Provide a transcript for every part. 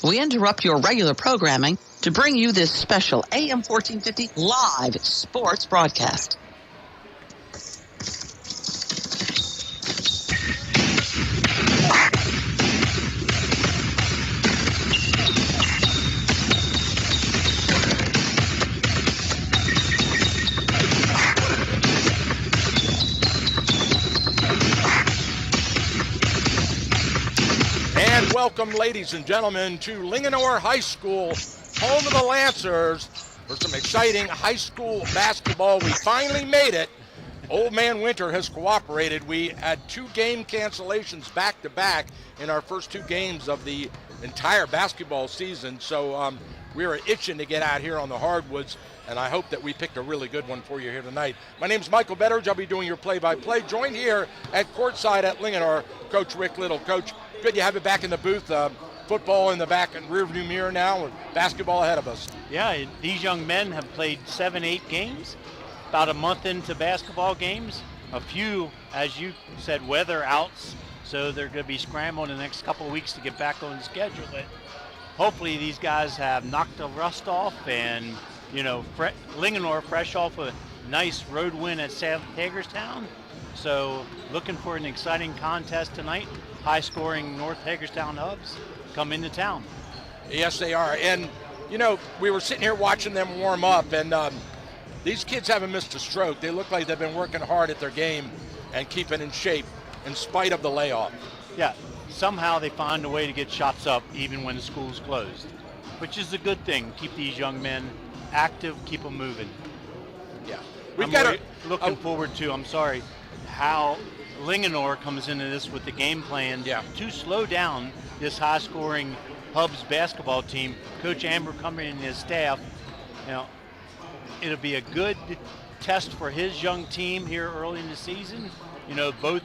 we interrupt your regular programming to bring you this special AM 1450 live sports broadcast. And welcome, ladies and gentlemen, to Linganore High School, home of the Lancers, for some exciting high school basketball. We finally made it. Old Man Winter has cooperated. We had 2 game cancellations back-to-back in our first 2 games of the entire basketball season. So we were itching to get out here on the hardwoods, and I hope that we picked a really good one for you here tonight. My name is Michael Betteridge. I'll be doing your play-by-play. Joined here at courtside at Linganore, Coach Rick Little. Coach, good to have you back in the booth. Football in the back and rearview mirror now, and basketball ahead of us. Yeah, these young men have played 7-8 games, about a month into basketball games. A few, as you said, weather outs, so they're going to be scrambling in the next couple of weeks to get back on the schedule. But hopefully these guys have knocked the rust off, and Linganore fresh off a nice road win at South Hagerstown. So looking for an exciting contest tonight. High-scoring North Hagerstown Hubs come into town. Yes, they are. And, we were sitting here watching them warm up, and these kids haven't missed a stroke. They look like they've been working hard at their game and keeping in shape in spite of the layoff. Yeah, somehow they find a way to get shots up even when the school's closed, which is a good thing. Keep these young men active, keep them moving. Yeah. Looking forward to, how Linganore comes into this with the game plan to slow down this high-scoring Hubs basketball team. Coach Amber coming in and his staff, it'll be a good test for his young team here early in the season. Both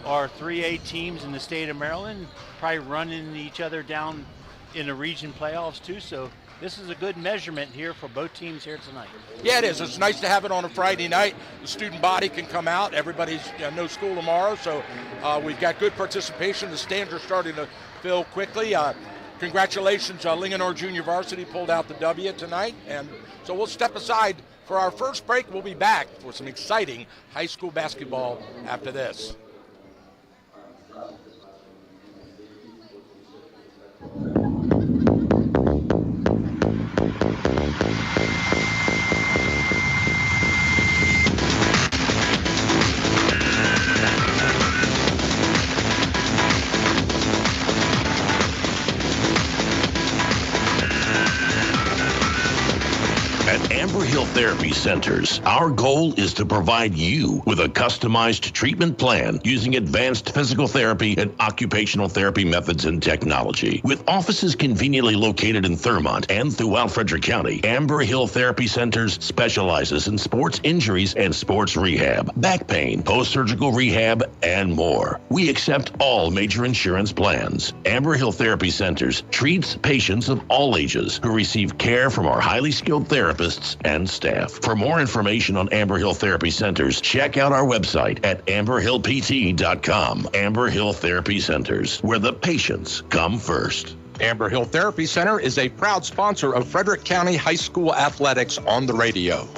are 3A teams in the state of Maryland, probably running each other down in the region playoffs too. So this is a good measurement here for both teams here tonight. Yeah, it is. It's nice to have it on a Friday night. The student body can come out. Everybody's no school tomorrow, so we've got good participation. The stands are starting to fill quickly. Congratulations, Linganore Junior Varsity pulled out the W tonight. And so we'll step aside for our first break. We'll be back for some exciting high school basketball after this. At Amber Hill Therapy Centers, our goal is to provide you with a customized treatment plan using advanced physical therapy and occupational therapy methods and technology. With offices conveniently located in Thurmont and throughout Frederick County, Amber Hill Therapy Centers specializes in sports injuries and sports rehab, back pain, post-surgical rehab, and more. We accept all major insurance plans. Amber Hill Therapy Centers treats patients of all ages who receive care from our highly skilled therapists and staff. For more information on Amber Hill Therapy Centers, check out our website at amberhillpt.com. Amber Hill Therapy Centers, where the patients come first. Amber Hill Therapy Center is a proud sponsor of Frederick County High School athletics on the radio.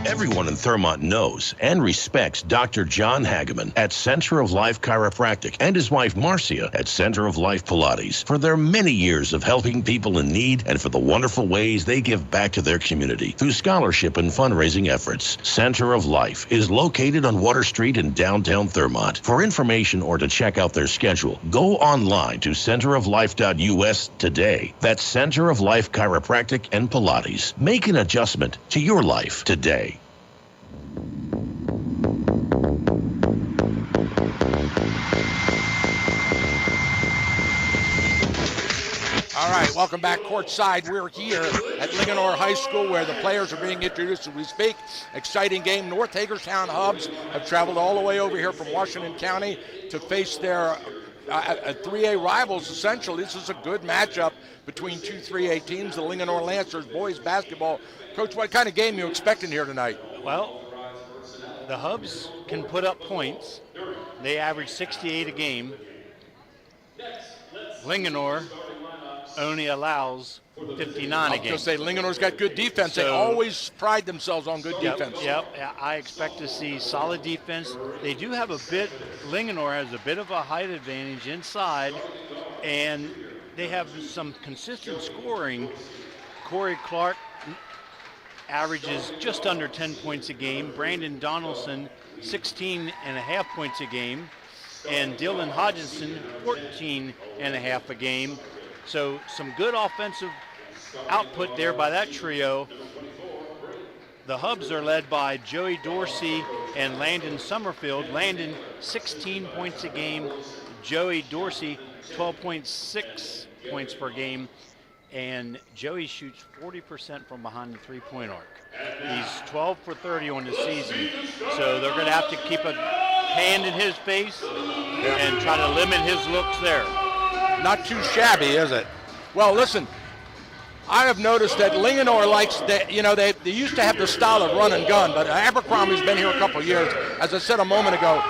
Everyone in Thurmont knows and respects Dr. John Hageman at Center of Life Chiropractic and his wife Marcia at Center of Life Pilates for their many years of helping people in need and for the wonderful ways they give back to their community through scholarship and fundraising efforts. Center of Life is located on Water Street in downtown Thurmont. For information or to check out their schedule, go online to centeroflife.us today. That's Center of Life Chiropractic and Pilates. Make an adjustment to your life today. All right, welcome back courtside. We're here at Linganore High School where the players are being introduced as we speak. Exciting game. North Hagerstown Hubs have traveled all the way over here from Washington County to face their 3A rivals, essentially. This is a good matchup between two 3A teams, the Linganore Lancers boys basketball. Coach, what kind of game are you expecting here tonight? Well, the Hubs can put up points. They average 68 a game. Linganore only allows 59 I a was game. going to say, Linganore's got good defense. They always pride themselves on good defense. Yep, I expect to see solid defense. They do have Linganore has a bit of a height advantage inside, and they have some consistent scoring. Corey Clark averages just under 10 points a game. Brandon Donaldson, 16.5 points a game. And Dylan Hodgson, 14.5 a game. So some good offensive output there by that trio. The Hubs are led by Joey Dorsey and Landon Summerfield. Landon, 16 points a game. Joey Dorsey, 12.6 points per game. And Joey shoots 40% from behind the three-point arc. He's 12 for 30 on the season. So they're going to have to keep a hand in his face and try to limit his looks there. Not too shabby, is it? Well, listen, I have noticed that Linganore likes that. They used to have the style of run and gun, but Abercrombie's been here a couple of years. As I said a moment ago,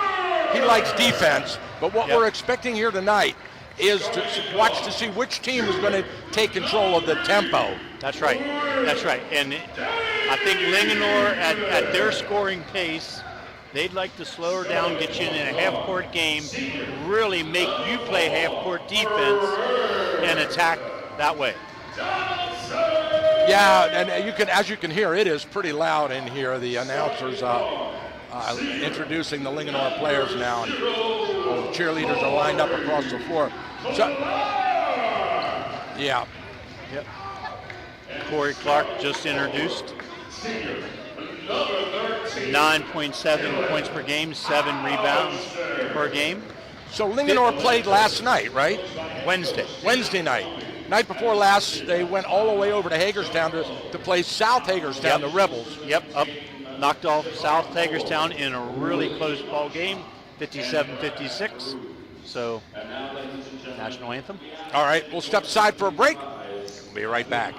he likes defense. But what we're expecting here tonight is to watch to see which team is going to take control of the tempo. That's right. And I think Linganore at their scoring pace, they'd like to slow her down, get you in a half-court game, really make you play half-court defense and attack that way. Yeah, and as you can hear, it is pretty loud in here. The announcers introducing the Linganore players now, and the cheerleaders are lined up across the floor. So, yeah. Yep. Corey Clark just introduced. 9.7 points per game, 7 rebounds per game. So Linganore played last night, right? Wednesday night. Night before last, they went all the way over to Hagerstown to play South Hagerstown, the Rebels. Knocked off South Hagerstown in a really close ball game, 57-56. So, national anthem. All right, we'll step aside for a break. We'll be right back.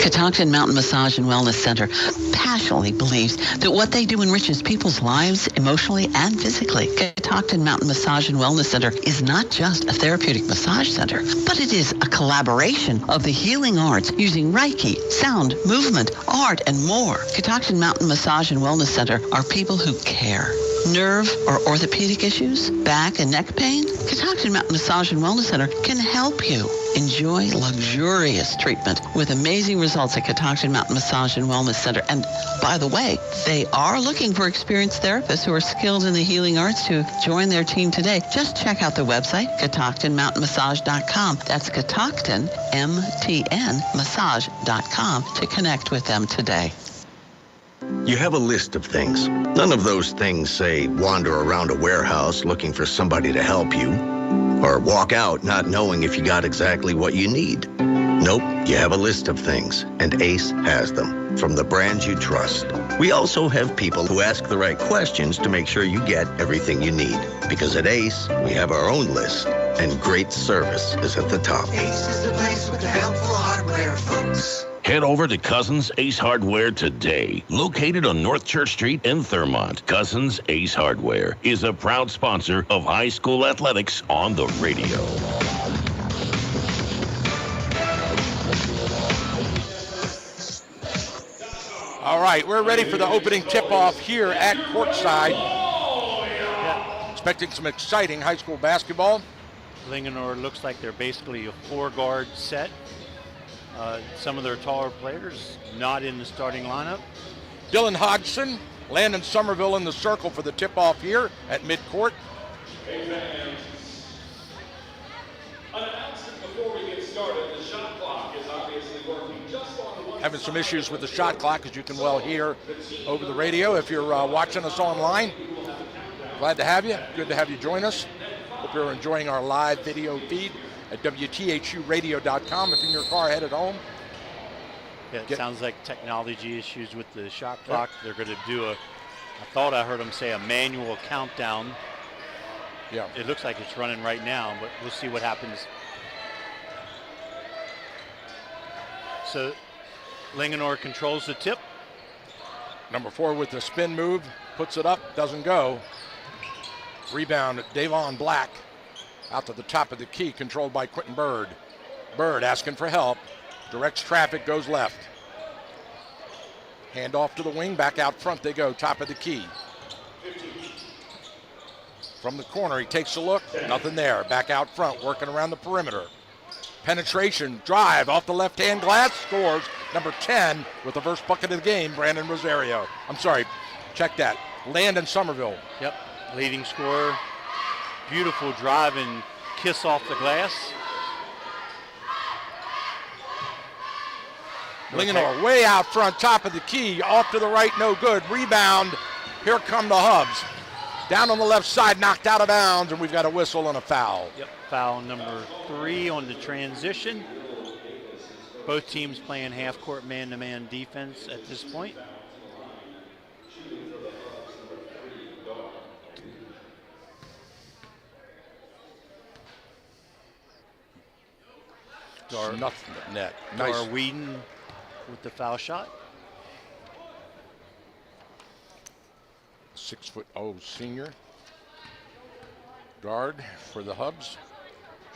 Catoctin Mountain Massage and Wellness Center passionately believes that what they do enriches people's lives emotionally and physically. Catoctin Mountain Massage and Wellness Center is not just a therapeutic massage center, but it is a collaboration of the healing arts using Reiki, sound, movement, art, and more. Catoctin Mountain Massage and Wellness Center are people who care. Nerve or orthopedic issues, back and neck pain? Catoctin Mountain Massage and Wellness Center can help you. Enjoy luxurious treatment with amazing results at Catoctin Mountain Massage and Wellness Center. And by the way, they are looking for experienced therapists who are skilled in the healing arts to join their team today. Just check out the website, catoctinmountainmassage.com. That's Catoctin, M-T-N, massage.com to connect with them today. You have a list of things. None of those things say wander around a warehouse looking for somebody to help you, or walk out not knowing if you got exactly what you need. Nope, you have a list of things, and Ace has them, from the brands you trust. We also have people who ask the right questions to make sure you get everything you need. Because at Ace, we have our own list, and great service is at the top. Ace is the place with the helpful hardware, folks. Head over to Cousins Ace Hardware today. Located on North Church Street in Thurmont, Cousins Ace Hardware is a proud sponsor of high school athletics on the radio. All right, we're ready for the opening tip-off here at courtside. Expecting some exciting high school basketball. Linganore looks like they're basically a 4-guard set. Some of their taller players not in the starting lineup. Dylan Hodgson, Landon Somerville in the circle for the tip-off here at midcourt. Having some issues with the shot clock, as you can well hear over the radio. If you're watching us online, glad to have you. Good to have you join us. Hope you're enjoying our live video feed at WTHUradio.com. If you're in your car headed home. Yeah, it sounds like technology issues with the shot clock. They're going to do I thought I heard them say a manual countdown. Yeah. It looks like it's running right now, but we'll see what happens. So Linganore controls the tip. Number 4 with the spin move, puts it up, doesn't go. Rebound, Davon Black out to the top of the key, controlled by Quentin Bird. Bird asking for help, directs traffic, goes left. Hand off to the wing, back out front they go, top of the key. From the corner, he takes a look, nothing there. Back out front, working around the perimeter. Penetration, drive off the left-hand glass, scores. Number 10 with the first bucket of the game, Brandon Rosario. I'm sorry, check that. Landon Somerville. Yep, leading scorer. Beautiful drive and kiss off the glass. Linganore way out front, top of the key, off to the right, no good. Rebound, here come the Hubs. Down on the left side, knocked out of bounds, and we've got a whistle and a foul. Yep, foul number 3 on the transition. Both teams playing half-court man-to-man defense at this point. Nothing but net. Nice. Dar Whedon with the foul shot. 6'0" senior. Guard for the Hubs,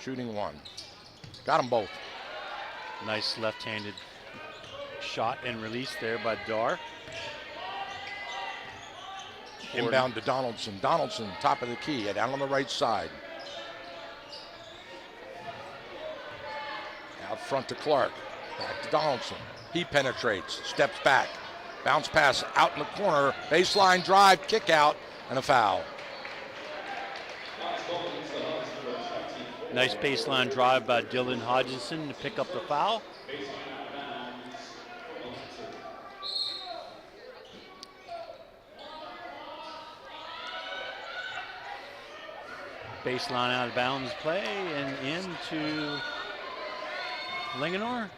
shooting 1. Got them both. Nice left-handed shot and release there by Dar. Inbound to Donaldson. Donaldson, top of the key, down on the right side. Out front to Clark. Back to Donaldson. He penetrates, steps back. Bounce pass out in the corner. Baseline drive, kick out, and a foul. Nice baseline drive by Dylan Hodgson to pick up the foul. Baseline out of bounds play and into Linganore.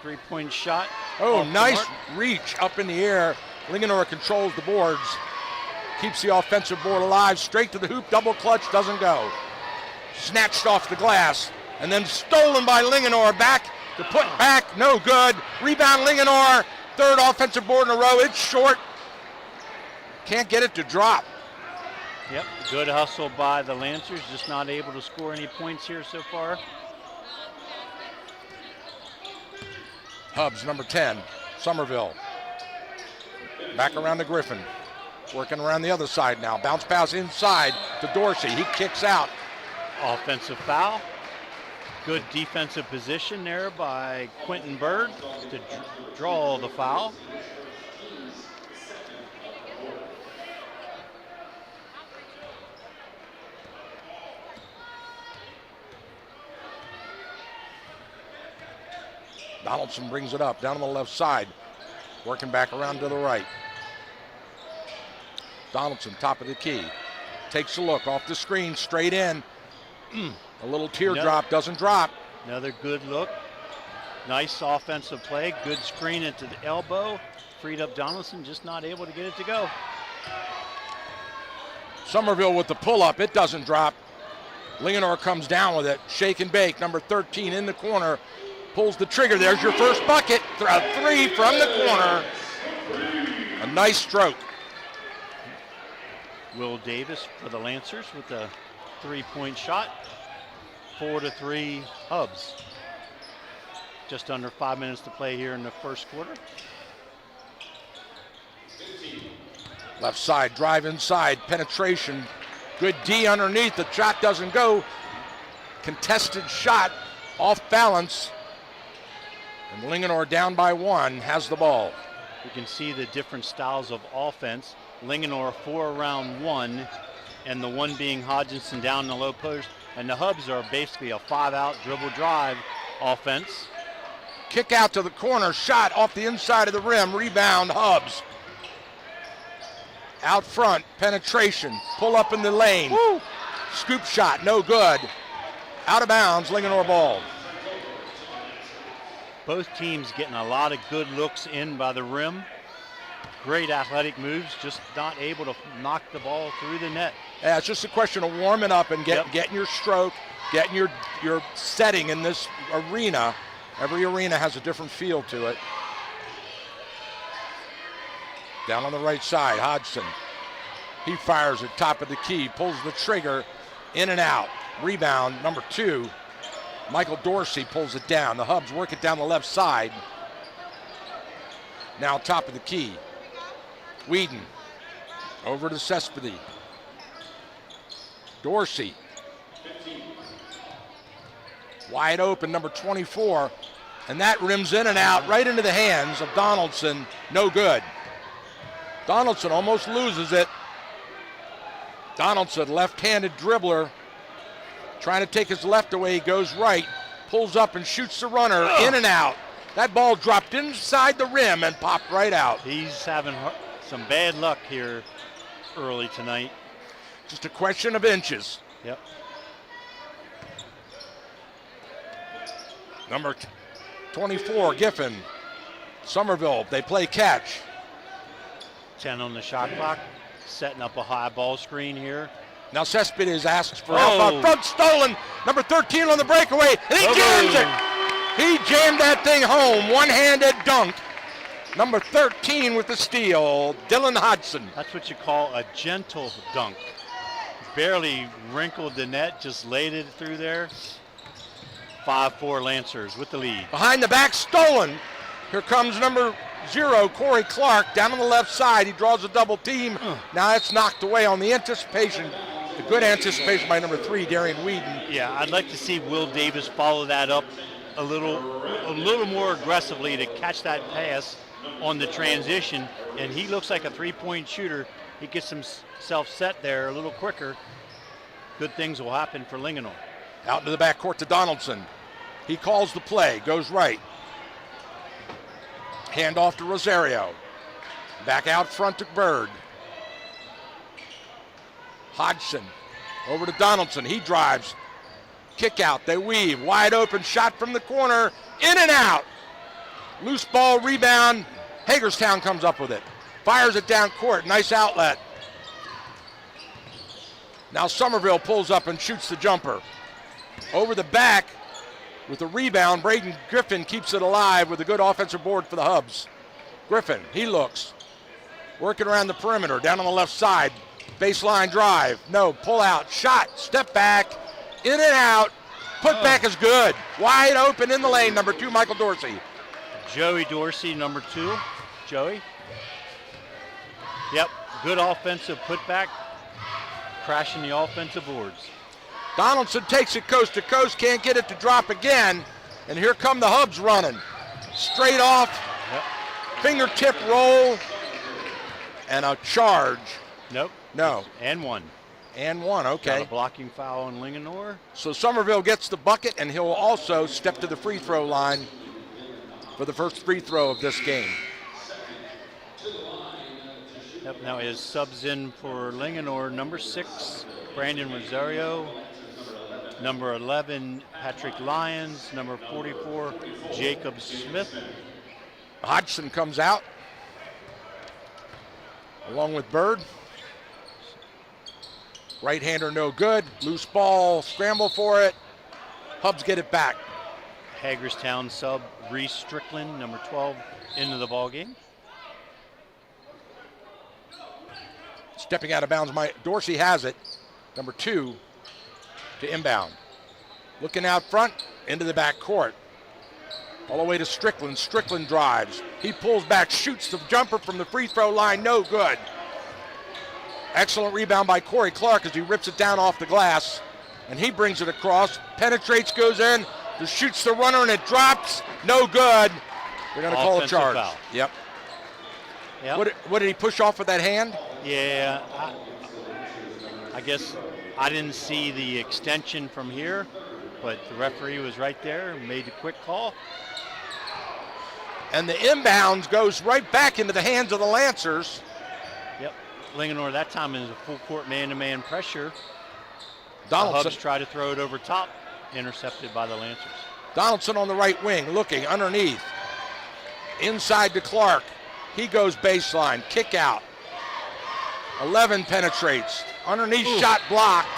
3-point shot. Oh, nice reach up in the air. Linganore controls the boards. Keeps the offensive board alive. Straight to the hoop, double clutch, doesn't go. Snatched off the glass. And then stolen by Linganore. Back to put back, no good. Rebound Linganore. Third offensive board in a row. It's short. Can't get it to drop. Yep, good hustle by the Lancers. Just not able to score any points here so far. Hubs, number 10, Somerville. Back around to Griffin. Working around the other side now. Bounce pass inside to Dorsey. He kicks out. Offensive foul. Good defensive position there by Quentin Bird to draw the foul. Donaldson brings it up down on the left side. Working back around to the right. Donaldson, top of the key. Takes a look off the screen, straight in. A little teardrop, doesn't drop. Another good look. Nice offensive play. Good screen into the elbow. Freed up Donaldson, just not able to get it to go. Somerville with the pull-up. It doesn't drop. Linganore comes down with it. Shake and bake. Number 13 in the corner. Pulls the trigger. There's your first bucket. A 3 from the corner. A nice stroke. Will Davis for the Lancers with a 3-point shot. 4-3 Hubs. Just under 5 minutes to play here in the first quarter. Left side, drive inside, penetration. Good D underneath. The shot doesn't go. Contested shot off balance. And Linganore down by 1, has the ball. You can see the different styles of offense. Linganore 4 around 1, and the one being Hodgson down in the low post. And the Hubs are basically a 5-out dribble drive offense. Kick out to the corner, shot off the inside of the rim, rebound Hubs. Out front, penetration, pull up in the lane. Woo! Scoop shot, no good. Out of bounds, Linganore ball. Both teams getting a lot of good looks in by the rim. Great athletic moves, just not able to knock the ball through the net. Yeah, it's just a question of warming up and getting your stroke, getting your setting in this arena. Every arena has a different feel to it. Down on the right side, Hodgson. He fires at top of the key, pulls the trigger, in and out. Rebound, number 2. Michael Dorsey pulls it down. The Hubs work it down the left side. Now top of the key. Whedon over to Cespedes. Dorsey. Wide open, number 24. And that rims in and out right into the hands of Donaldson. No good. Donaldson almost loses it. Donaldson, left-handed dribbler, trying to take his left away. He goes right, pulls up and shoots the runner in and out. That ball dropped inside the rim and popped right out. He's having some bad luck here early tonight. Just a question of inches. Yep. Number 24, Giffen. Somerville, they play catch. 10 on the shot clock, setting up a high ball screen here. Now Cespedes asks for help out front, stolen. Number 13 on the breakaway, and he jams it. He jammed that thing home, one-handed dunk. Number 13 with the steal, Dylan Hodgson. That's what you call a gentle dunk. Barely wrinkled the net, just laid it through there. 5-4 Lancers with the lead. Behind the back, stolen. Here comes number 0, Corey Clark, down on the left side. He draws a double team. Now it's knocked away on the anticipation. The good anticipation by number 3, Darian Whedon. Yeah, I'd like to see Will Davis follow that up a little more aggressively to catch that pass on the transition. And he looks like a three-point shooter. He gets himself set there a little quicker. Good things will happen for Linganore. Out into the backcourt to Donaldson. He calls the play, goes right. Hand off to Rosario. Back out front to Bird. Hodgson over to Donaldson. He drives. Kick out. They weave. Wide open shot from the corner. In and out. Loose ball rebound. Hagerstown comes up with it. Fires it down court. Nice outlet. Now Somerville pulls up and shoots the jumper. Over the back with the rebound. Braden Griffin keeps it alive with a good offensive board for the Hubs. Griffin, he looks. Working around the perimeter, down on the left side. Baseline drive. No, pull out. Shot. Step back. In and out. Put back is good. Wide open in the lane. Number 2, Michael Dorsey. Joey Dorsey, number 2. Joey. Yep, good offensive putback. Crashing the offensive boards. Donaldson takes it coast to coast. Can't get it to drop again. And here come the Hubs running. Straight off. Yep. Fingertip roll. And a charge. Nope. No. And one. And one, okay. Got a blocking foul on Linganore. So Somerville gets the bucket, and he'll also step to the free throw line for the first free throw of this game. Yep, now his subs in for Linganore, number 6, Brandon Rosario. Number 11, Patrick Lyons. Number 44, Jacob Smith. Hodgson comes out along with Bird. Right-hander no good. Loose ball, scramble for it. Hubs get it back. Hagerstown sub Reese Strickland, number 12, into the ball game. Stepping out of bounds, Dorsey has it. Number 2 to inbound. Looking out front, into the back court. All the way to Strickland. Strickland drives. He pulls back, shoots the jumper from the free throw line, no good. Excellent rebound by Corey Clark as he rips it down off the glass. And he brings it across, penetrates, goes in, shoots the runner, and it drops. No good. They're going to call a charge. Foul. Yep. Yep. What did he push off with that hand? Yeah, I guess I didn't see the extension from here, but the referee was right there and made a quick call. And the inbounds goes right back into the hands of the Lancers. Yep. Linganore that time is a full court man-to-man pressure. Donaldson. The Hubs try to throw it over top, intercepted by the Lancers. Donaldson on the right wing, looking underneath. Inside to Clark. He goes baseline, kick out. 11 penetrates. Underneath shot blocked.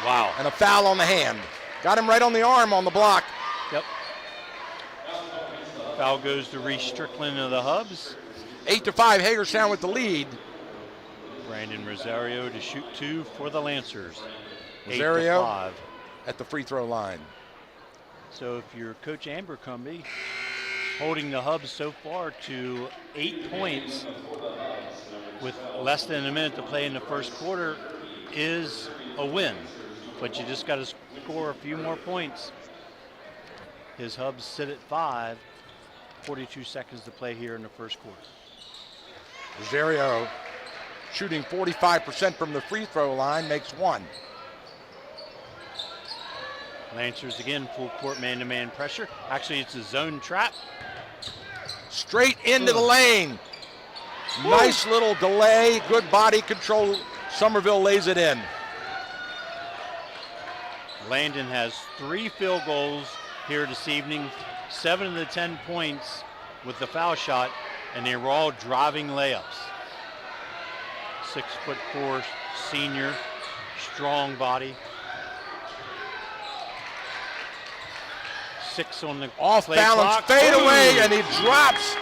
Wow. And a foul on the hand. Got him right on the arm on the block. Yep. Foul goes to Reese Strickland of the Hubs. 8-5, Hagerstown with the lead. Brandon Rosario to shoot 2 for the Lancers. Rosario 8-5. at the free throw line. So if you're Coach Abercrombie, holding the Hubs so far to 8 points with less than a minute to play in the first quarter is a win. But you just got to score a few more points. His Hubs sit at 5, 42 seconds to play here in the first quarter. Rosario shooting 45% from the free throw line, makes 1. Lancers again, full court man-to-man pressure. Actually, it's a zone trap. Straight into the lane. Nice little delay, good body control. Somerville lays it in. Landon has 3 field goals here this evening, 7 of the 10 points with the foul shot, and they were all driving layups. 6'4" senior, strong body. 6 on the Off play balance clock. fade Ooh. away, and he drops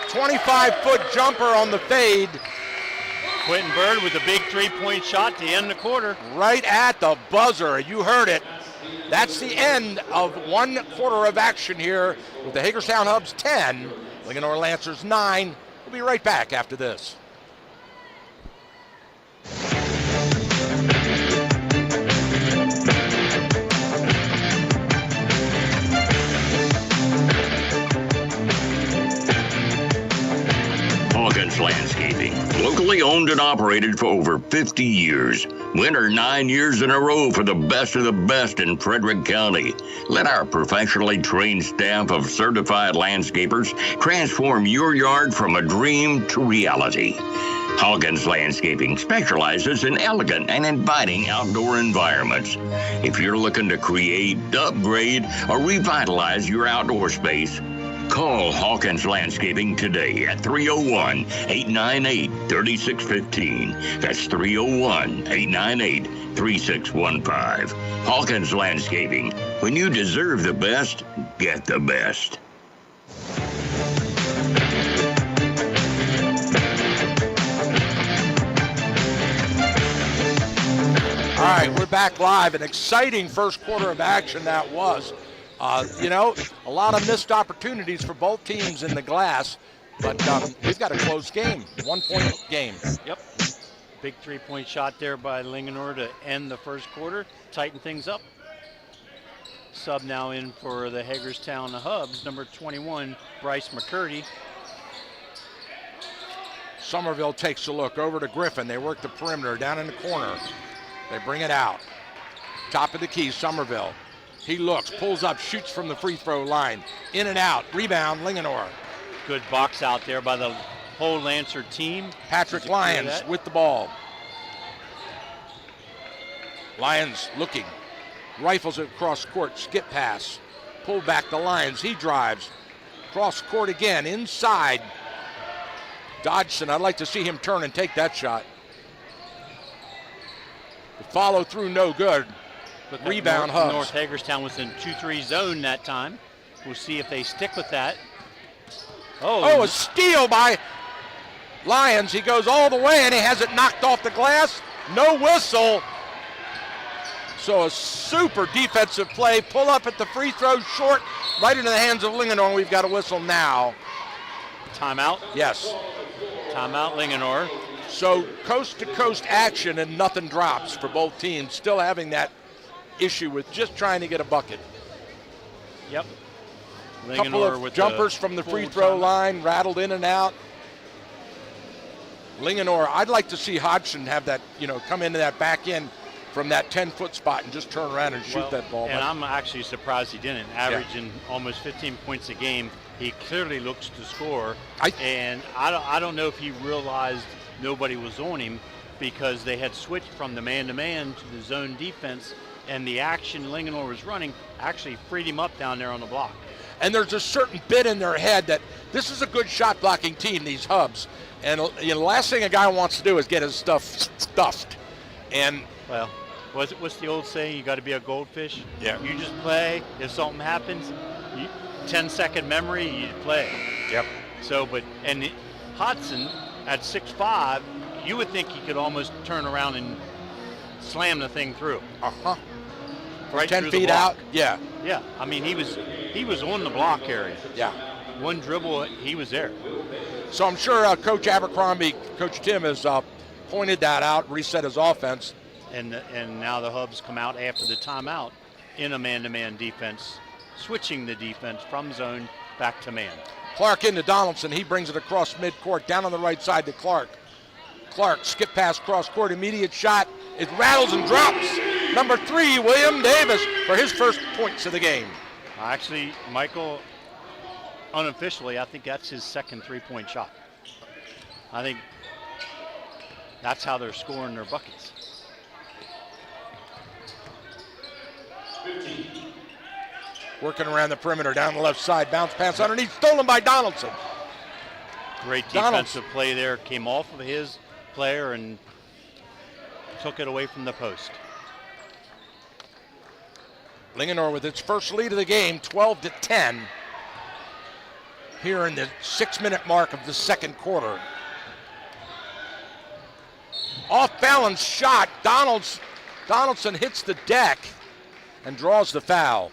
25-foot jumper on the fade. Quentin Bird with a big 3-point shot to end the quarter. Right at the buzzer. You heard it. That's the end of 1 quarter of action here with the Hagerstown Hubs 10, Linganore Lancers 9. We'll be right back after this. Hawkins Landscaping, locally owned and operated for over 50 years. Winner 9 years in a row for the best of the best in Frederick County. Let our professionally trained staff of certified landscapers transform your yard from a dream to reality. Hawkins Landscaping specializes in elegant and inviting outdoor environments. If you're looking to create, upgrade, or revitalize your outdoor space, call Hawkins Landscaping today at 301-898-3615. That's 301-898-3615. Hawkins Landscaping. When you deserve the best, get the best. All right, we're back live. An exciting first quarter of action that was. A lot of missed opportunities for both teams in the glass, but we've got a close game, 1-point game. Yep. Big 3-point shot there by Linganore to end the first quarter, tighten things up. Sub now in for the Hagerstown Hubs, number 21, Bryce McCurdy. Somerville takes a look over to Griffin. They work the perimeter down in the corner. They bring it out. Top of the key, Somerville. He looks, pulls up, shoots from the free throw line. In and out, rebound, Linganore. Good box out there by the whole Lancer team. Patrick Lyons with the ball. Lyons looking, rifles it across court, skip pass. Pull back the Lyons, he drives. Cross court again, inside. Dodgson, I'd like to see him turn and take that shot. The follow through, no good. But Rebound, Hubs. North Hagerstown was in 2-3 zone that time. We'll see if they stick with that. Oh, a steal by Lyons. He goes all the way and he has it knocked off the glass. No whistle. So a super defensive play. Pull up at the free throw, short, right into the hands of Linganore. We've got a whistle now. Timeout? Yes. Timeout, Linganore. So coast-to-coast action and nothing drops for both teams. Still having that issue with just trying to get a bucket. Yep. A couple of jumpers from the free throw line, rattled in and out. Linganore, I'd like to see Hodgson have that, come into that back end from that 10-foot spot and just turn around and shoot that ball. And I'm actually surprised he didn't. Averaging almost 15 points a game. He clearly looks to score. And I don't know if he realized nobody was on him because they had switched from the man-to-man to the zone defense, and the action Linganore was running actually freed him up down there on the block. And there's a certain bit in their head that this is a good shot blocking team, these Hubs. And the last thing a guy wants to do is get his stuff stuffed. And well, what's the old saying? You got to be a goldfish. Yeah. You just play. If something happens, 10-second memory, you play. Yep. So, and Hodgson at 6'5", you would think he could almost turn around and slam the thing through. Right 10 through the feet block. out. Yeah. Yeah. I mean, he was on the block area. Yeah. One dribble, he was there. So I'm sure Coach Abercrombie, Coach Tim has pointed that out, reset his offense. And now the Hubs come out after the timeout in a man-to-man defense, switching the defense from zone back to man. Clark into Donaldson. He brings it across midcourt, down on the right side to Clark. Clark, skip pass cross court, immediate shot. It rattles and drops. Number 3, William Davis, for his first points of the game. Actually, Michael, unofficially, I think that's his second three-point shot. I think that's how they're scoring their buckets. 15. Working around the perimeter, down the left side, bounce pass underneath, stolen by Donaldson. Great defensive play there, came off of his player and took it away from the post. Linganore with its first lead of the game, 12-10. Here in the 6-minute mark of the second quarter. Off balance shot, Donaldson hits the deck and draws the foul.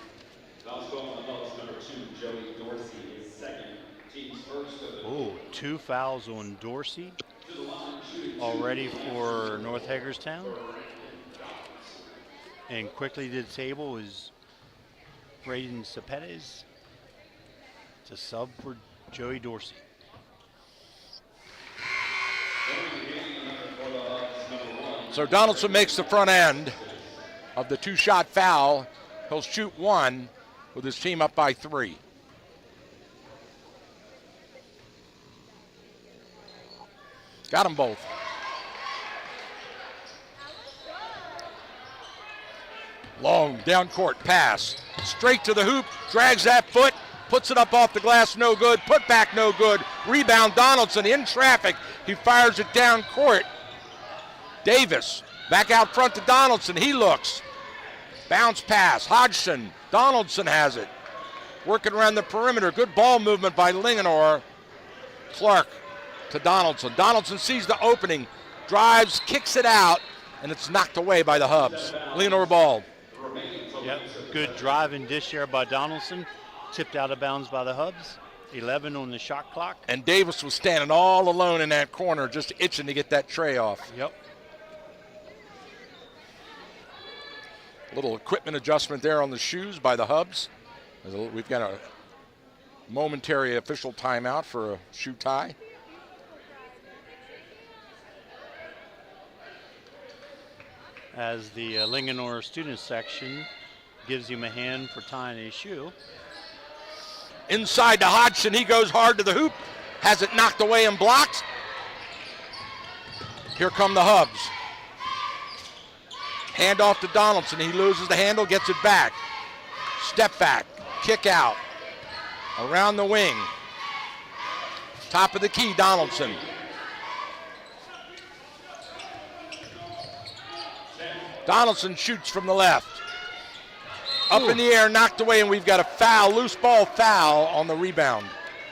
Oh, 2 fouls on Dorsey already for North Hagerstown. And quickly to the table is Braden Cepedes to sub for Joey Dorsey. So Donaldson makes the front end of the 2-shot foul. He'll shoot 1 with his team up by 3. Got them both. Long down court pass. Straight to the hoop. Drags that foot. Puts it up off the glass. No good. Put back no good. Rebound Donaldson in traffic. He fires it down court. Davis back out front to Donaldson. He looks. Bounce pass. Hodgson. Donaldson has it. Working around the perimeter. Good ball movement by Linganore. Clark to Donaldson. Donaldson sees the opening. Drives. Kicks it out. And it's knocked away by the Hubs. Linganore ball. Yep, good drive and dish there by Donaldson. Tipped out of bounds by the Hubs. 11 on the shot clock. And Davis was standing all alone in that corner, just itching to get that tray off. Yep. Little equipment adjustment there on the shoes by the Hubs. We've got a momentary official timeout for a shoe tie. As the Linganore student section gives him a hand for tying a shoe. Inside to Hodgson, he goes hard to the hoop, has it knocked away and blocked. Here come the Hubs. Hand off to Donaldson, he loses the handle, gets it back. Step back, kick out, around the wing. Top of the key, Donaldson. Donaldson shoots from the left. Up in the air, knocked away, and we've got a foul, loose ball foul on the rebound.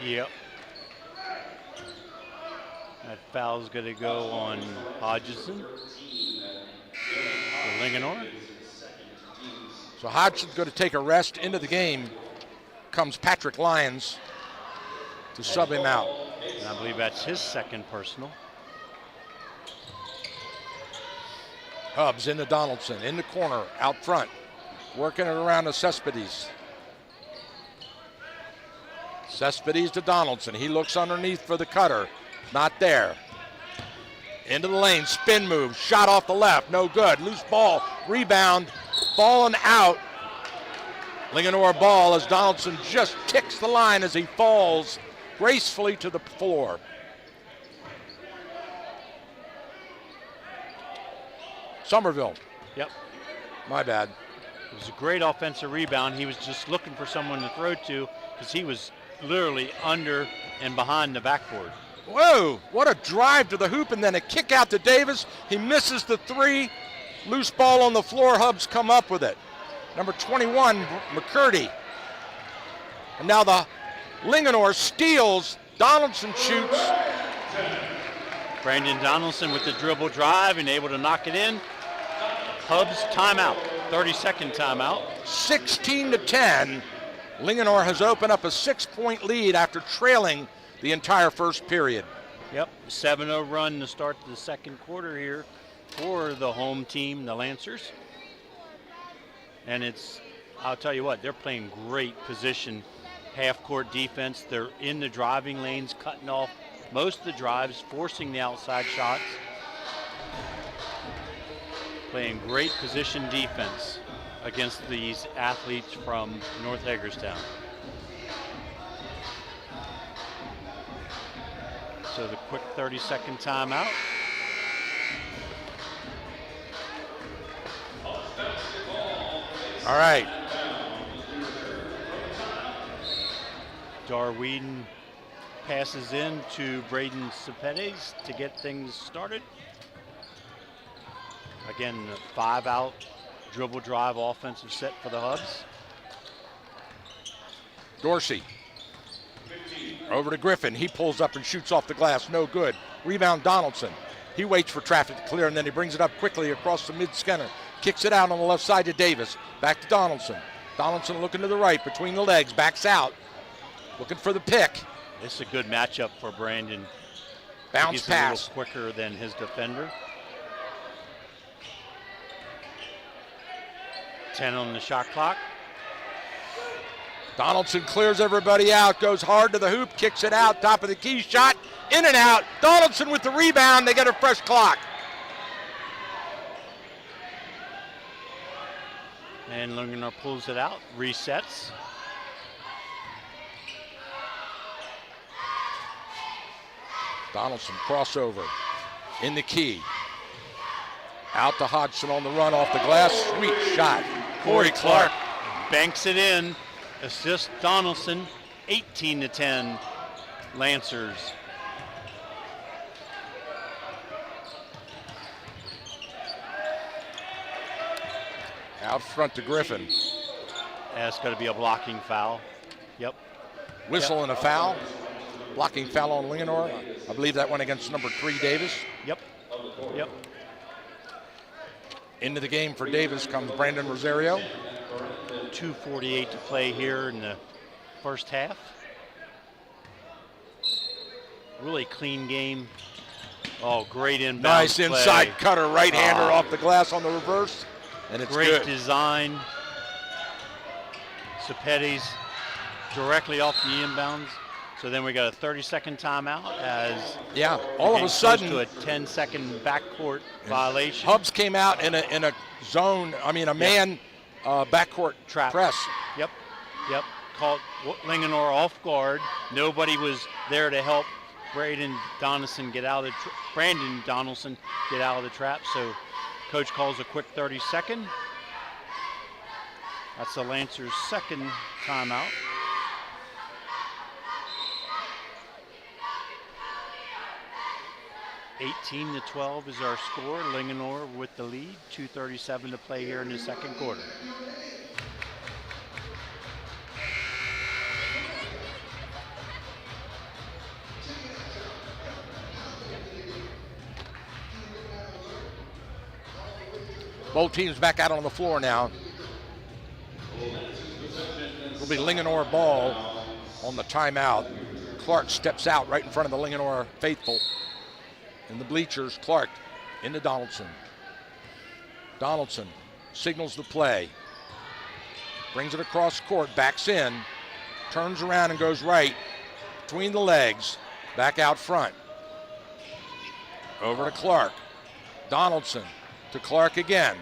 Yep. That foul's going to go on Hodgson for Linganore. So Hodgson's going to take a rest into the game. Comes Patrick Lyons to sub him out. And I believe that's his second personal. Hubs into Donaldson, in the corner, out front. Working it around to Cespedes. Cespedes to Donaldson. He looks underneath for the cutter. Not there. Into the lane, spin move, shot off the left, no good. Loose ball, rebound, falling out. Linganore ball as Donaldson just ticks the line as he falls gracefully to the floor. Somerville. Yep. My bad. It was a great offensive rebound. He was just looking for someone to throw to because he was literally under and behind the backboard. Whoa, what a drive to the hoop and then a kick out to Davis. He misses the three. Loose ball on the floor. Hubs come up with it. Number 21, McCurdy. And now the Linganore steals. Donaldson shoots. Brandon Donaldson with the dribble drive and able to knock it in. Hubs timeout, 30-second timeout. 16-10. Linganore has opened up a 6-point lead after trailing the entire first period. Yep, 7-0 run to start the second quarter here for the home team, the Lancers. And I'll tell you what, they're playing great position, half-court defense. They're in the driving lanes, cutting off most of the drives, forcing the outside shots. Playing great position defense against these athletes from North Hagerstown. So the quick 30-second timeout. All right. Darwin passes in to Braden Cepedes to get things started. Again, a 5-out dribble drive offensive set for the Hubs. Dorsey. Over to Griffin. He pulls up and shoots off the glass. No good. Rebound Donaldson. He waits for traffic to clear and then he brings it up quickly across the mid-center. Kicks it out on the left side to Davis. Back to Donaldson. Donaldson looking to the right between the legs. Backs out. Looking for the pick. This is a good matchup for Brandon. Bounce He's pass. a little quicker than his defender. 10 on the shot clock. Donaldson clears everybody out, goes hard to the hoop, kicks it out, top of the key shot, in and out. Donaldson with the rebound, they get a fresh clock. And Linganore pulls it out, resets. Donaldson crossover in the key. Out to Hodgson on the run off the glass, sweet shot. Corey Clark banks it in. Assist Donaldson, 18-10 Lancers. Out front to Griffin. That's going to be a blocking foul. Yep. Whistle and a foul. Blocking foul on Linganore. I believe that went against number 3, Davis. Yep. Yep. Into the game for Davis comes Brandon Rosario. 2:48 to play here in the first half. Really clean game. Oh, great inbound Nice play. inside cutter, right-hander off the glass on the reverse. And it's great good. design. Cepedes directly off the inbounds. So then we got a 30-second timeout as all of a sudden to a 10-second backcourt violation. Hubs came out in a zone, a man backcourt trap press. Yep. Caught Linganore off guard. Nobody was there to help Brandon Donaldson get out of the trap. So coach calls a quick 30-second. That's the Lancers' second timeout. 18-12 is our score. Linganore with the lead. 2:37 to play here in the second quarter. Both teams back out on the floor now. It'll be Linganore ball on the timeout. Clark steps out right in front of the Linganore faithful. In the bleachers, Clark into Donaldson. Donaldson signals the play. Brings it across court, backs in, turns around and goes right between the legs, back out front. Over to Clark. Donaldson to Clark again.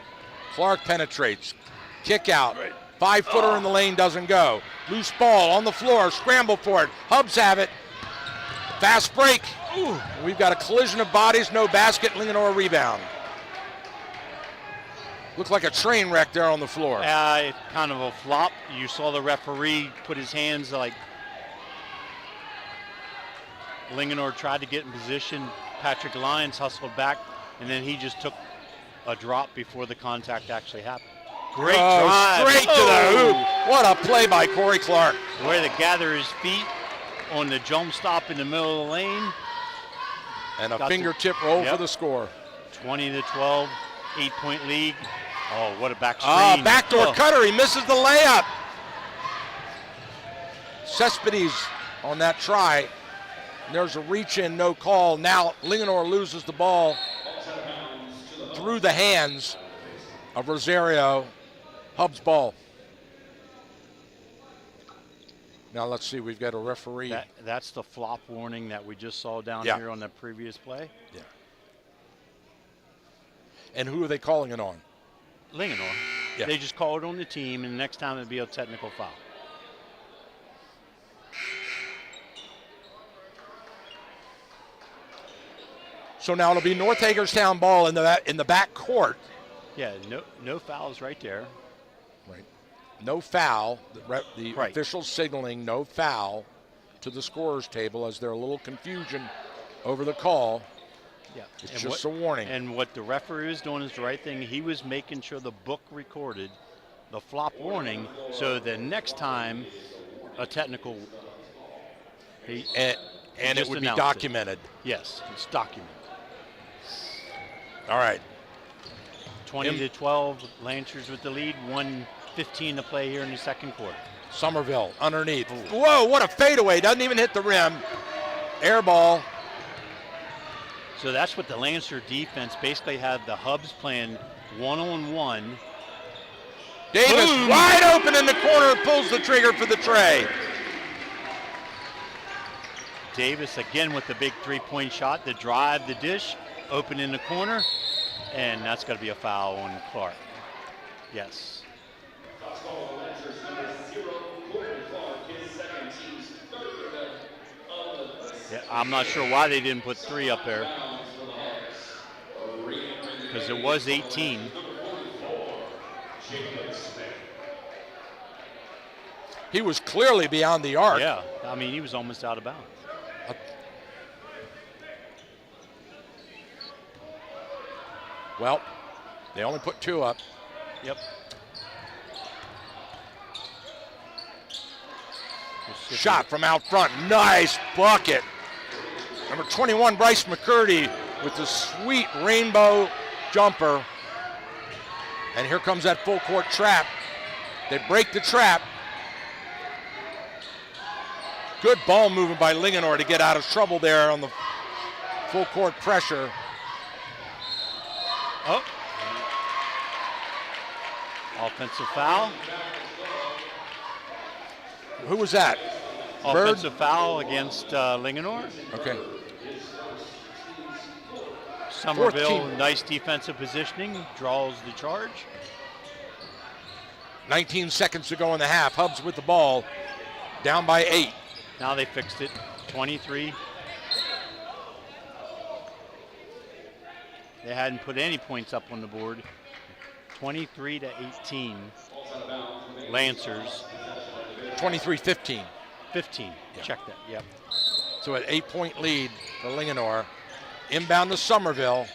Clark penetrates. Kick out. 5-footer in the lane doesn't go. Loose ball on the floor. Scramble for it. Hubs have it. Fast break. Ooh, we've got a collision of bodies. No basket. Linganore rebound. Looked like a train wreck there on the floor. Kind of a flop. You saw the referee put his hands like Linganore tried to get in position. Patrick Lyons hustled back, and then he just took a drop before the contact actually happened. Great drive. Straight to the hoop. What a play by Corey Clark. The way to gather his feet on the jump stop in the middle of the lane. And a fingertip roll for the score. 20-12, 8-point lead. Oh, what a back screen. Backdoor cutter. He misses the layup. Cespedes on that try. There's a reach in, no call. Now Linganore loses the ball through the hands of Rosario. Hub's ball. Now let's see, we've got a referee. That's the flop warning that we just saw down here on the previous play. Yeah. And who are they calling it on? Linganore. Yeah. They just call it on the team, and the next time it'll be a technical foul. So now it'll be North Hagerstown ball in the back court. Yeah, no fouls right there. Right. No foul. The officials signaling no foul to the scorer's table as there's a little confusion over the call. Yeah. It's just a warning. And what the referee was doing is the right thing. He was making sure the book recorded the flop warning so the next time a technical and it would be documented. Yes, it's documented. All right. 20-12, Lancers with the lead, 1:15 to play here in the second quarter. Somerville underneath. Ooh. Whoa, what a fadeaway. Doesn't even hit the rim. Air ball. So that's what the Lancer defense basically had the Hubs playing one-on-one. Davis wide open in the corner, pulls the trigger for the tray. Davis again with the big three-point shot, the drive, the dish, open in the corner, and that's going to be a foul on Clark. Yes. Yeah, I'm not sure why they didn't put 3 up there, because it was 18. He was clearly beyond the arc. Yeah, I mean, he was almost out of bounds. Well, they only put 2 up. Yep. Shot from out front. Nice bucket. Number 21, Bryce McCurdy with the sweet rainbow jumper. And here comes that full court trap. They break the trap. Good ball movement by Linganore to get out of trouble there on the full court pressure. Oh. Offensive foul. Who was that? Offensive foul against Linganore. Okay. Somerville, nice defensive positioning, draws the charge. 19 seconds to go in the half. Hubs with the ball, down by 8. Now they fixed it, 23. They hadn't put any points up on the board. 23-18. Lancers. 23-15. 15. Yeah. Check that. Yep. So an 8-point lead for Linganore. Inbound to Somerville.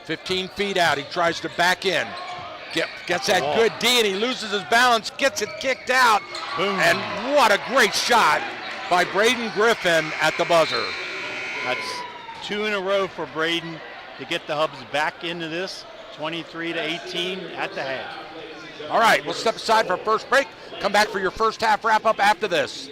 15 feet out. He tries to back in. Gets that good D and he loses his balance. Gets it kicked out. Boom. And what a great shot by Braden Griffin at the buzzer. That's 2 in a row for Braden to get the Hubs back into this. 23-18 at the half. All right, we'll step aside for a first break. Come back for your first half wrap-up after this.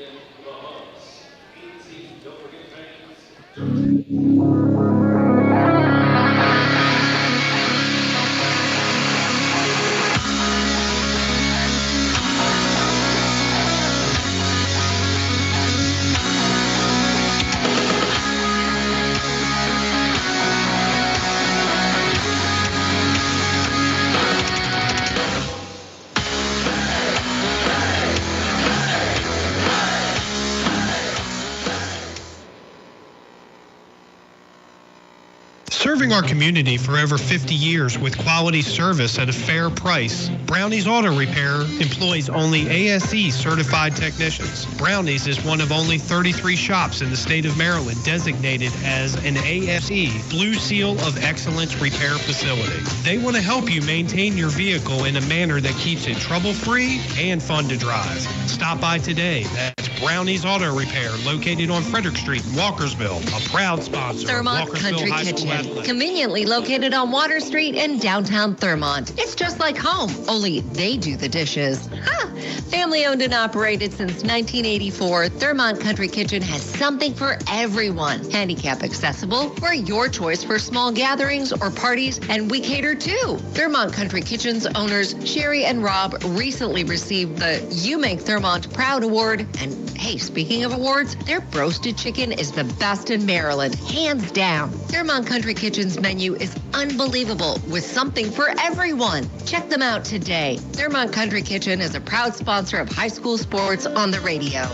Serving our community for over 50 years with quality service at a fair price, Brownie's Auto Repair employs only ASE certified technicians. Brownie's is one of only 33 shops in the state of Maryland designated as an ASE Blue Seal of Excellence repair facility. They want to help you maintain your vehicle in a manner that keeps it trouble-free and fun to drive. Stop by today. That's Brownie's Auto Repair, located on Frederick Street in Walkersville, a proud sponsor of Thurmont Walkersville Country High School Kitchen, Athletics. conveniently located on Water Street in downtown Thurmont. It's just like home, only they do the dishes. Ha! Family owned and operated since 1984, Thurmont Country Kitchen has something for everyone. Handicap accessible, we're your choice for small gatherings or parties, and we cater too. Thurmont Country Kitchen's owners, Sherry and Rob, recently received the You Make Thurmont Proud Award. And hey, speaking of awards, their roasted chicken is the best in Maryland, hands down. Thurmont Country Kitchen's menu is unbelievable with something for everyone. Check them out today. Thurmont Country Kitchen is a proud sponsor of high school sports on the radio.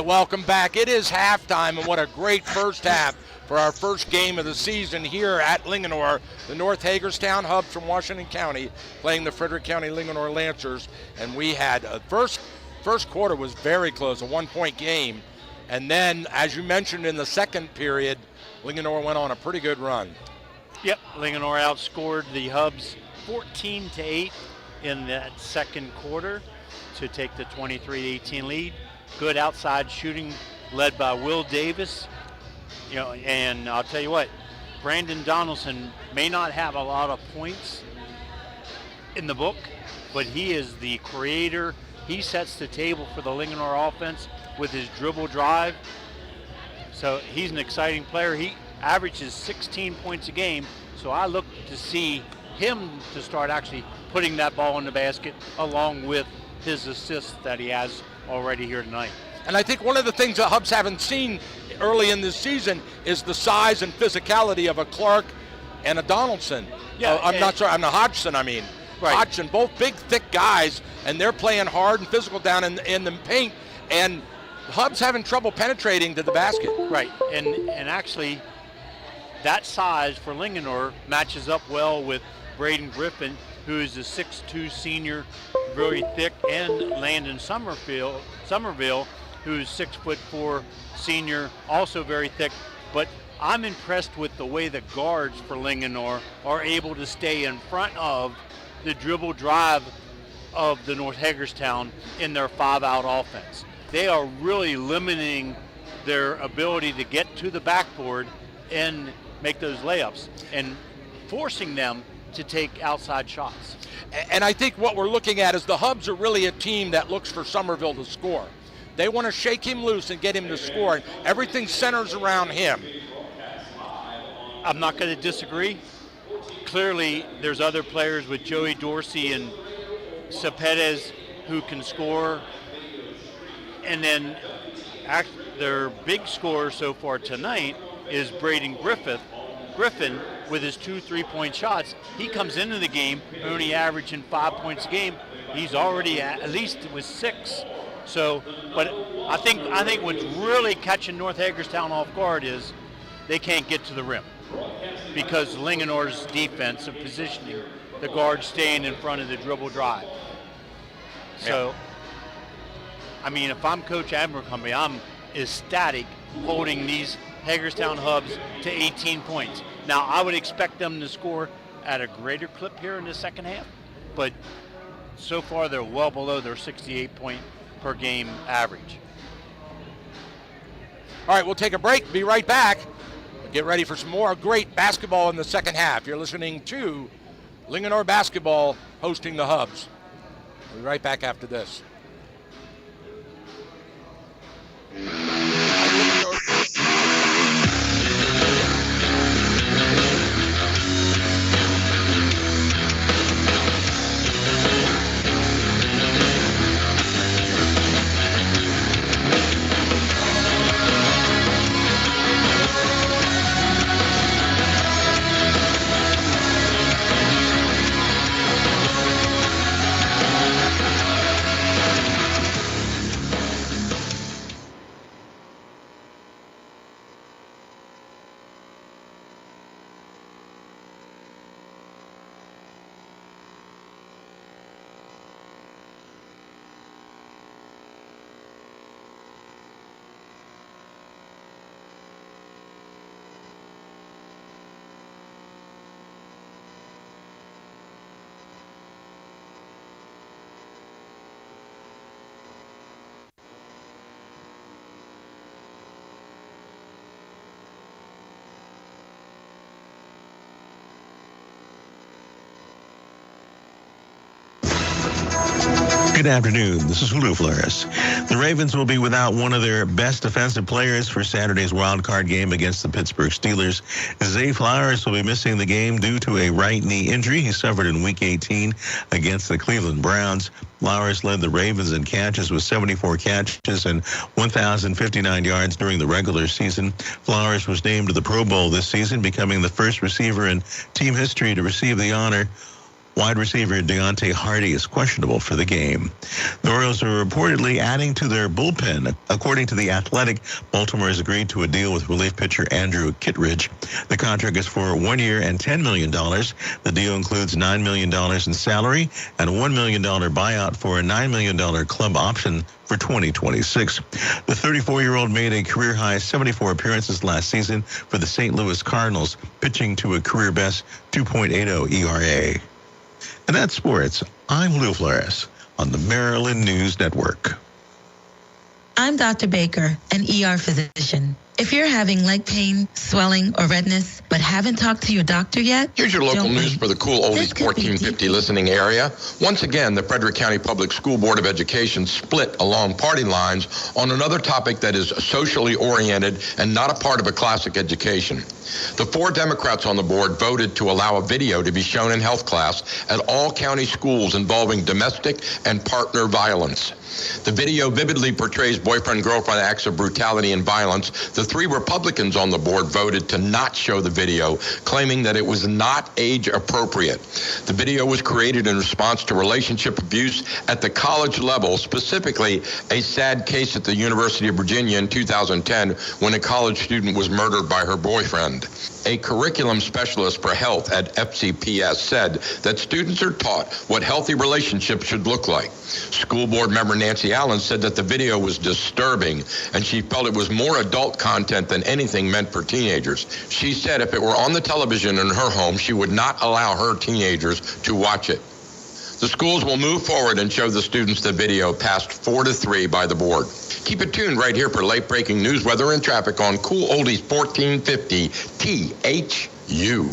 Welcome back. It is halftime, and what a great first half for our first game of the season here at Linganore. The North Hagerstown Hubs from Washington County playing the Frederick County Linganore Lancers, and we had first quarter was very close, a 1-point game, and then, as you mentioned, in the second period, Linganore went on a pretty good run. Yep, Linganore outscored the Hubs 14-8 in that second quarter to take the 23-18 lead. Good outside shooting led by Will Davis. And I'll tell you what, Brandon Donaldson may not have a lot of points in the book, but he is the creator. He sets the table for the Linganore offense with his dribble drive. So he's an exciting player. He averages 16 points a game, so I look to see him to start actually putting that ball in the basket along with his assists that he has already here tonight. And I think one of the things the Hubs haven't seen early in this season is the size and physicality of a Clark and a Donaldson. Yeah, I'm a Hodgson, I mean. Right. Hodgson, both big, thick guys, and they're playing hard and physical down in the paint, and Hubs having trouble penetrating to the basket. Right, and actually that size for Linganore matches up well with Braden Griffin, who is a 6'2 senior, very thick, and Landon Somerville, who's 6'4" senior, also very thick. But I'm impressed with the way the guards for Linganore are able to stay in front of the dribble drive of the North Hagerstown in their 5-out offense. They are really limiting their ability to get to the backboard and make those layups and forcing them to take outside shots. And I think what we're looking at is the Hubs are really a team that looks for Somerville to score. They want to shake him loose and get him to score, and everything centers around him. I'm not going to disagree. Clearly, there's other players with Joey Dorsey and Cepedez who can score. And then their big scorer so far tonight is Braden Griffin with his 2 3-point shots. He comes into the game only averaging 5 points a game. He's already at least with 6. So, but I think what's really catching North Hagerstown off guard is they can't get to the rim because Linganore's defense of positioning the guard staying in front of the dribble drive. So, I mean, if I'm Coach Abercrombie, I'm ecstatic holding these Hagerstown Hubs to 18 points. Now, I would expect them to score at a greater clip here in the second half, but so far they're well below their 68-point per game average. All right, we'll take a break. Be right back. Get ready for some more great basketball in the second half. You're listening to Linganore Basketball hosting the Hubs. We'll be right back after this. Good afternoon. This is Lou Flores. The Ravens will be without one of their best defensive players for Saturday's wild card game against the Pittsburgh Steelers. Zay Flowers will be missing the game due to a right knee injury he suffered in Week 18 against the Cleveland Browns. Flowers led the Ravens in catches with 74 catches and 1,059 yards during the regular season. Flowers was named to the Pro Bowl this season, becoming the first receiver in team history to receive the honor. Wide receiver Deontay Hardy is questionable for the game. The Orioles are reportedly adding to their bullpen. According to The Athletic, Baltimore has agreed to a deal with relief pitcher Andrew Kittredge. The contract is for 1 year and $10 million. The deal includes $9 million in salary and a $1 million buyout for a $9 million club option for 2026. The 34-year-old made a career-high 74 appearances last season for the St. Louis Cardinals, pitching to a career-best 2.80 ERA. And that's sports. I'm Lou Flores on the Maryland News Network. I'm Dr. Baker, an ER physician. If you're having leg pain, swelling, or redness, but haven't talked to your doctor yet, Here's your local news for the Cool Oldies This could be 1450 listening area. Once again, the Frederick County Public School Board of Education split along party lines on another topic that is socially oriented and not a part of a classic education. The 4 Democrats on the board voted to allow a video to be shown in health class at all county schools involving domestic and partner violence. The video vividly portrays boyfriend-girlfriend acts of brutality and violence. The 3 Republicans on the board voted to not show the video, claiming that it was not age appropriate. The video was created in response to relationship abuse at the college level, specifically a sad case at the University of Virginia in 2010 when a college student was murdered by her boyfriend. A curriculum specialist for health at FCPS said that students are taught what healthy relationships should look like. School board member Nancy Allen said that the video was disturbing and she felt it was more adult content than anything meant for teenagers. She said if it were on the television in her home, she would not allow her teenagers to watch it. The schools will move forward and show the students the video passed 4-3 by the board. Keep it tuned right here for late-breaking news, weather, and traffic on Cool Oldies 1450 THU.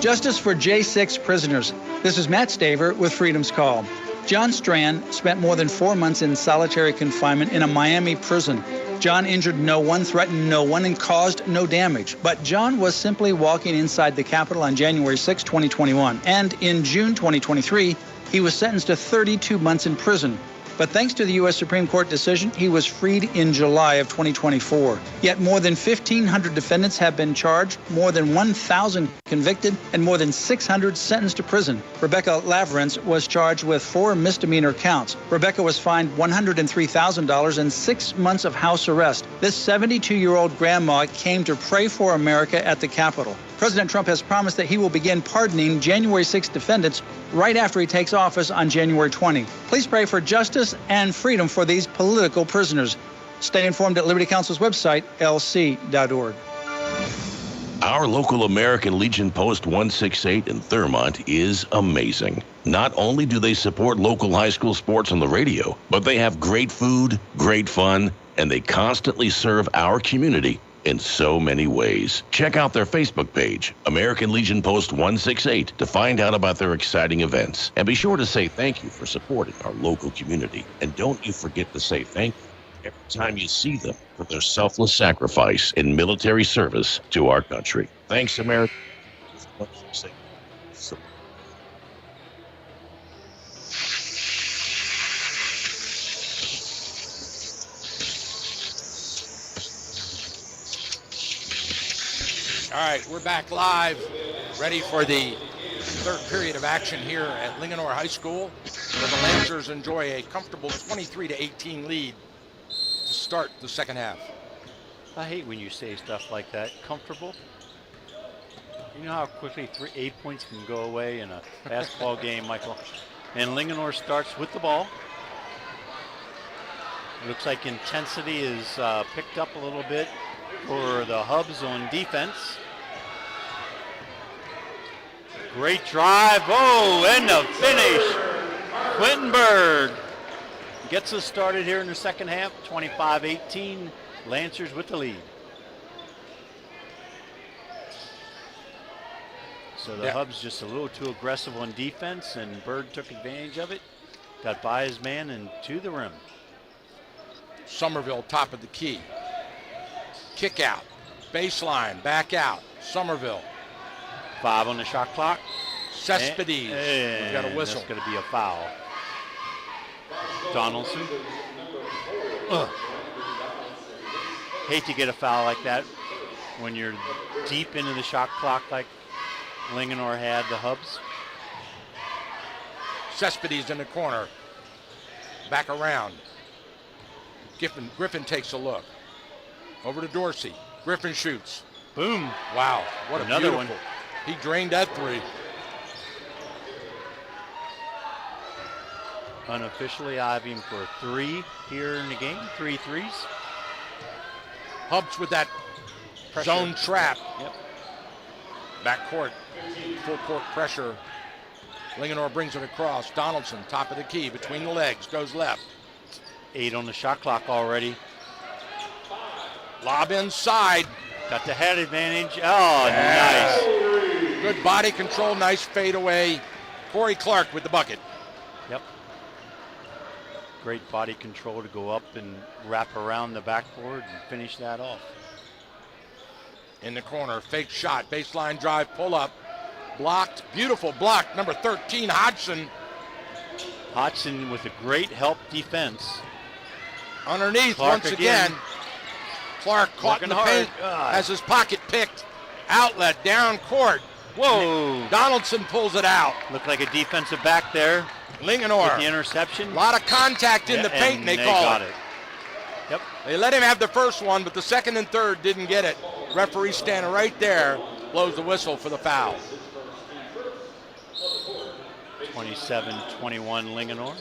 Justice for J6 prisoners. This is Matt Staver with Freedom's Call. John Strand spent more than 4 months in solitary confinement in a Miami prison. John injured no one, threatened no one, and caused no damage. But John was simply walking inside the Capitol on January 6, 2021. And in June 2023, he was sentenced to 32 months in prison. But thanks to the U.S. Supreme Court decision, he was freed in July of 2024. Yet more than 1,500 defendants have been charged, more than 1,000 convicted, and more than 600 sentenced to prison. Rebecca Lavrance was charged with 4 misdemeanor counts. Rebecca was fined $103,000 and 6 months of house arrest. This 72-year-old grandma came to pray for America at the Capitol. President Trump has promised that he will begin pardoning January 6 defendants right after he takes office on January 20. Please pray for justice and freedom for these political prisoners. Stay informed at Liberty Counsel's website, lc.org. Our local American Legion Post 168 in Thurmont is amazing. Not only do they support local high school sports on the radio, but they have great food, great fun, and they constantly serve our community in so many ways. Check out their Facebook page, American Legion Post 168, to find out about their exciting events. And be sure to say thank you for supporting our local community. And don't you forget to say thank you every time you see them for their selfless sacrifice in military service to our country. Thanks, America. All right, we're back live, ready for the third period of action here at Linganore High School, where the Lancers enjoy a comfortable 23-18 lead to start the second half. I hate when you say stuff like that. Comfortable. You know how quickly 8 points can go away in a basketball game, Michael. And Linganore starts with the ball. It looks like intensity is picked up a little bit for the Hubs on defense. Great drive. Oh, and the finish. Quentin Bird gets us started here in the second half. 25-18. Lancers with the lead. So the Hubs just a little too aggressive on defense, and Bird took advantage of it. Got by his man and to the rim. Somerville, top of the key. Kick out. Baseline, back out. Somerville. 5 on the shot clock. Cespedes. We've got a whistle. That's going to be a foul. Donaldson. Ugh. Hate to get a foul like that when you're deep into the shot clock like Linganore had the Hubs. Cespedes in the corner. Back around. Griffin takes a look. Over to Dorsey. Griffin shoots. Boom. Wow, what Another a beautiful. He drained that three. Unofficially eyeing for a 3 here in the game. 3 threes. Hubs with that Pressure. zone trap. Yep. Back court. Full court pressure. Linganore brings it across. Donaldson, top of the key, between the legs, goes left. 8 on the shot clock already. Lob inside. Got the head advantage. Oh, nice. Good body control, nice fadeaway. Corey Clark with the bucket. Yep. Great body control to go up and wrap around the backboard and finish that off. In the corner, fake shot, baseline drive, pull up. Blocked, beautiful block, number 13, Hodgson. Hodgson with a great help defense. Underneath, Clark once again. Clark caught in the paint, has his pocket picked. Outlet, down court. Whoa. Donaldson pulls it out. Looked like a defensive back there. Linganore. With the interception. A lot of contact in the paint, and they call it. Yep. They let him have the first one, but the second and third didn't get it. Referee standing right there, blows the whistle for the foul. 27-21 Linganore.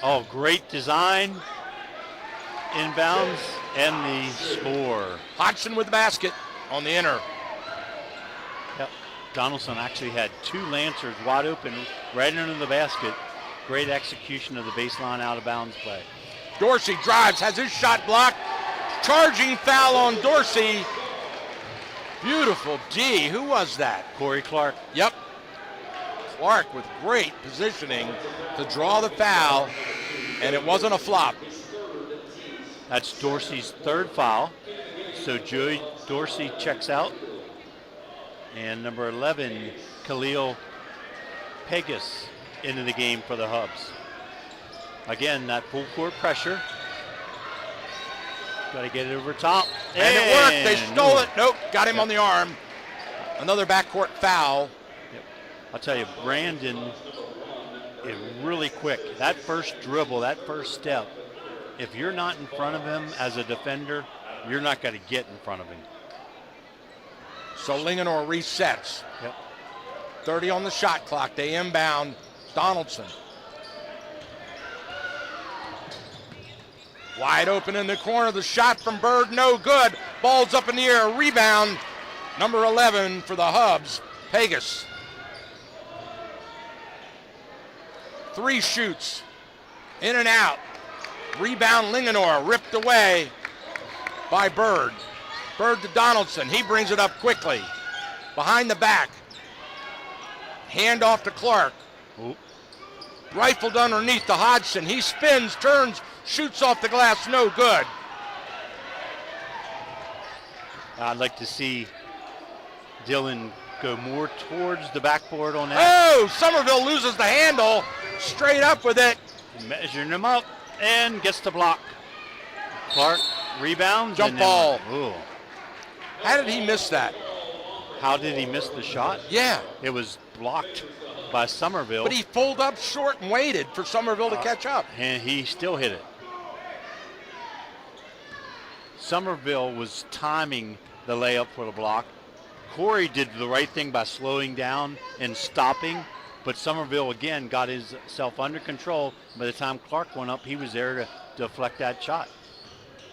Oh, great design. Inbounds and the score. Hodgson with the basket on the inner. Yep. Donaldson actually had 2 Lancers wide open right under the basket. Great execution of the baseline out of bounds play. Dorsey drives, has his shot blocked. Charging foul on Dorsey. Beautiful D. Who was that? Corey Clark. Yep. Clark with great positioning to draw the foul, and it wasn't a flop. That's Dorsey's 3rd foul. So Joey Dorsey checks out. And number 11, Khalil Pegas into the game for the Hubs. Again, that full court pressure. Got to get it over top. And it worked. They stole it. Nope. Got him on the arm. Another backcourt foul. Yep. I'll tell you, Brandon is really quick. That first dribble, that first step, if you're not in front of him as a defender, you're not going to get in front of him. So Linganore resets. Yep. 30 on the shot clock. They inbound Donaldson. Wide open in the corner. The shot from Bird, no good. Ball's up in the air. Rebound. Number 11 for the Hubs, Pegas. 3 shoots. In and out. Rebound Linganore. Ripped away by Bird. Bird to Donaldson. He brings it up quickly. Behind the back. Hand off to Clark. Oop. Rifled underneath to Hodgson. He spins, turns, shoots off the glass, no good. I'd like to see Dylan go more towards the backboard on that. Oh, Somerville loses the handle, straight up with it. Measuring him up and gets the block. Clark rebounds. Jump ball. Ooh. How did he miss that? How did he miss the shot? Yeah. It was blocked by Somerville. But he pulled up short and waited for Somerville to catch up. And he still hit it. Somerville was timing the layup for the block. Corey did the right thing by slowing down and stopping, but Somerville again got himself under control. By the time Clark went up, he was there to deflect that shot.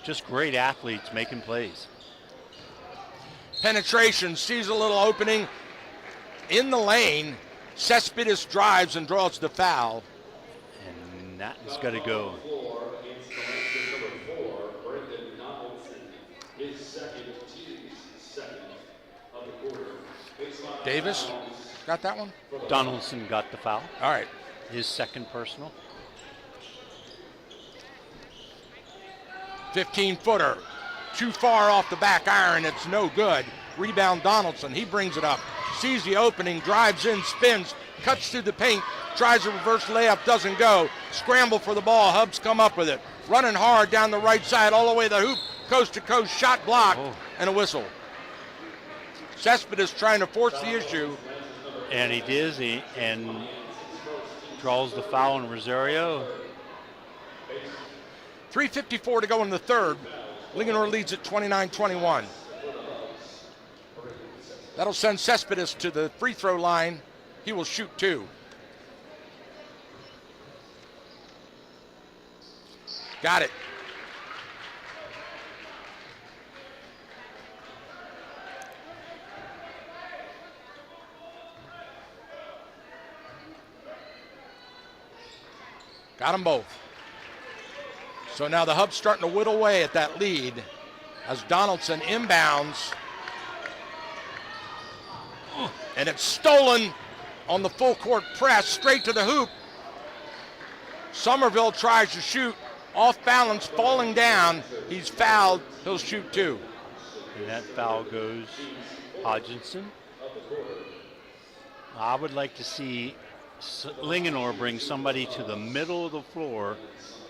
Just great athletes making plays. Penetration, sees a little opening in the lane. Cespedes drives and draws the foul. And that is going to go. Davis got that one? Donaldson got the foul. All right. his second personal. 15-footer. Too far off the back iron. It's no good. Rebound Donaldson. He brings it up. Sees the opening. Drives in. Spins. Cuts through the paint. Tries a reverse layup. Doesn't go. Scramble for the ball. Hubs come up with it. Running hard down the right side all the way to the hoop. Coast to coast. Shot blocked. And a whistle. Cespedes trying to force the issue. And he does. And draws the foul on Rosario. 3:54 to go in the third. Linganore leads at 29-21. That'll send Cespedes to the free throw line. He will shoot 2. Got it. Got them both. So now the Hub's starting to whittle away at that lead as Donaldson inbounds. And it's stolen on the full court press, straight to the hoop. Somerville tries to shoot, off balance, falling down. He's fouled, he'll shoot 2. And that foul goes Hodgson. I would like to see Linganore bring somebody to the middle of the floor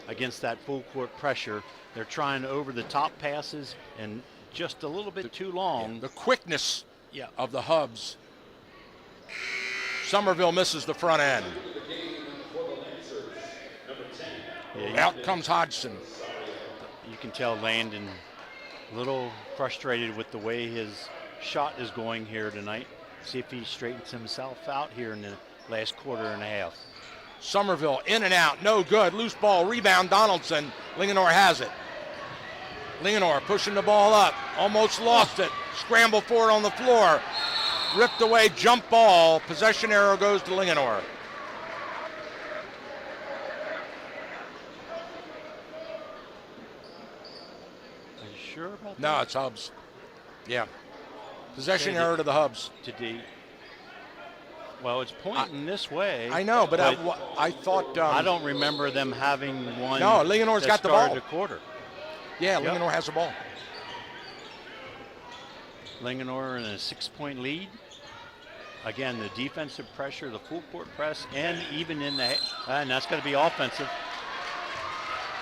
against that full court pressure. They're trying over the top passes and just a little bit too long. The quickness of the Hubs. Somerville misses the front end. Out comes Hodgson. You can tell Landon a little frustrated with the way his shot is going here tonight. See if he straightens himself out here in the last quarter and a half. Somerville in and out, no good. Loose ball, rebound Donaldson. Linganore has it. Linganore pushing the ball up, almost lost it. Scramble for it on the floor. Ripped away, jump ball. Possession arrow goes to Linganore. Are you sure about that? No, it's Hubs. Yeah. Possession error to the Hubs. Well, it's pointing this way. I know, but I thought... I don't remember them having one. No, Linganore's got the ball. The quarter. Yeah, Linganore has the ball. Linganore in a 6-point lead. Again, the defensive pressure, the full court press, and even in the... and that's going to be offensive.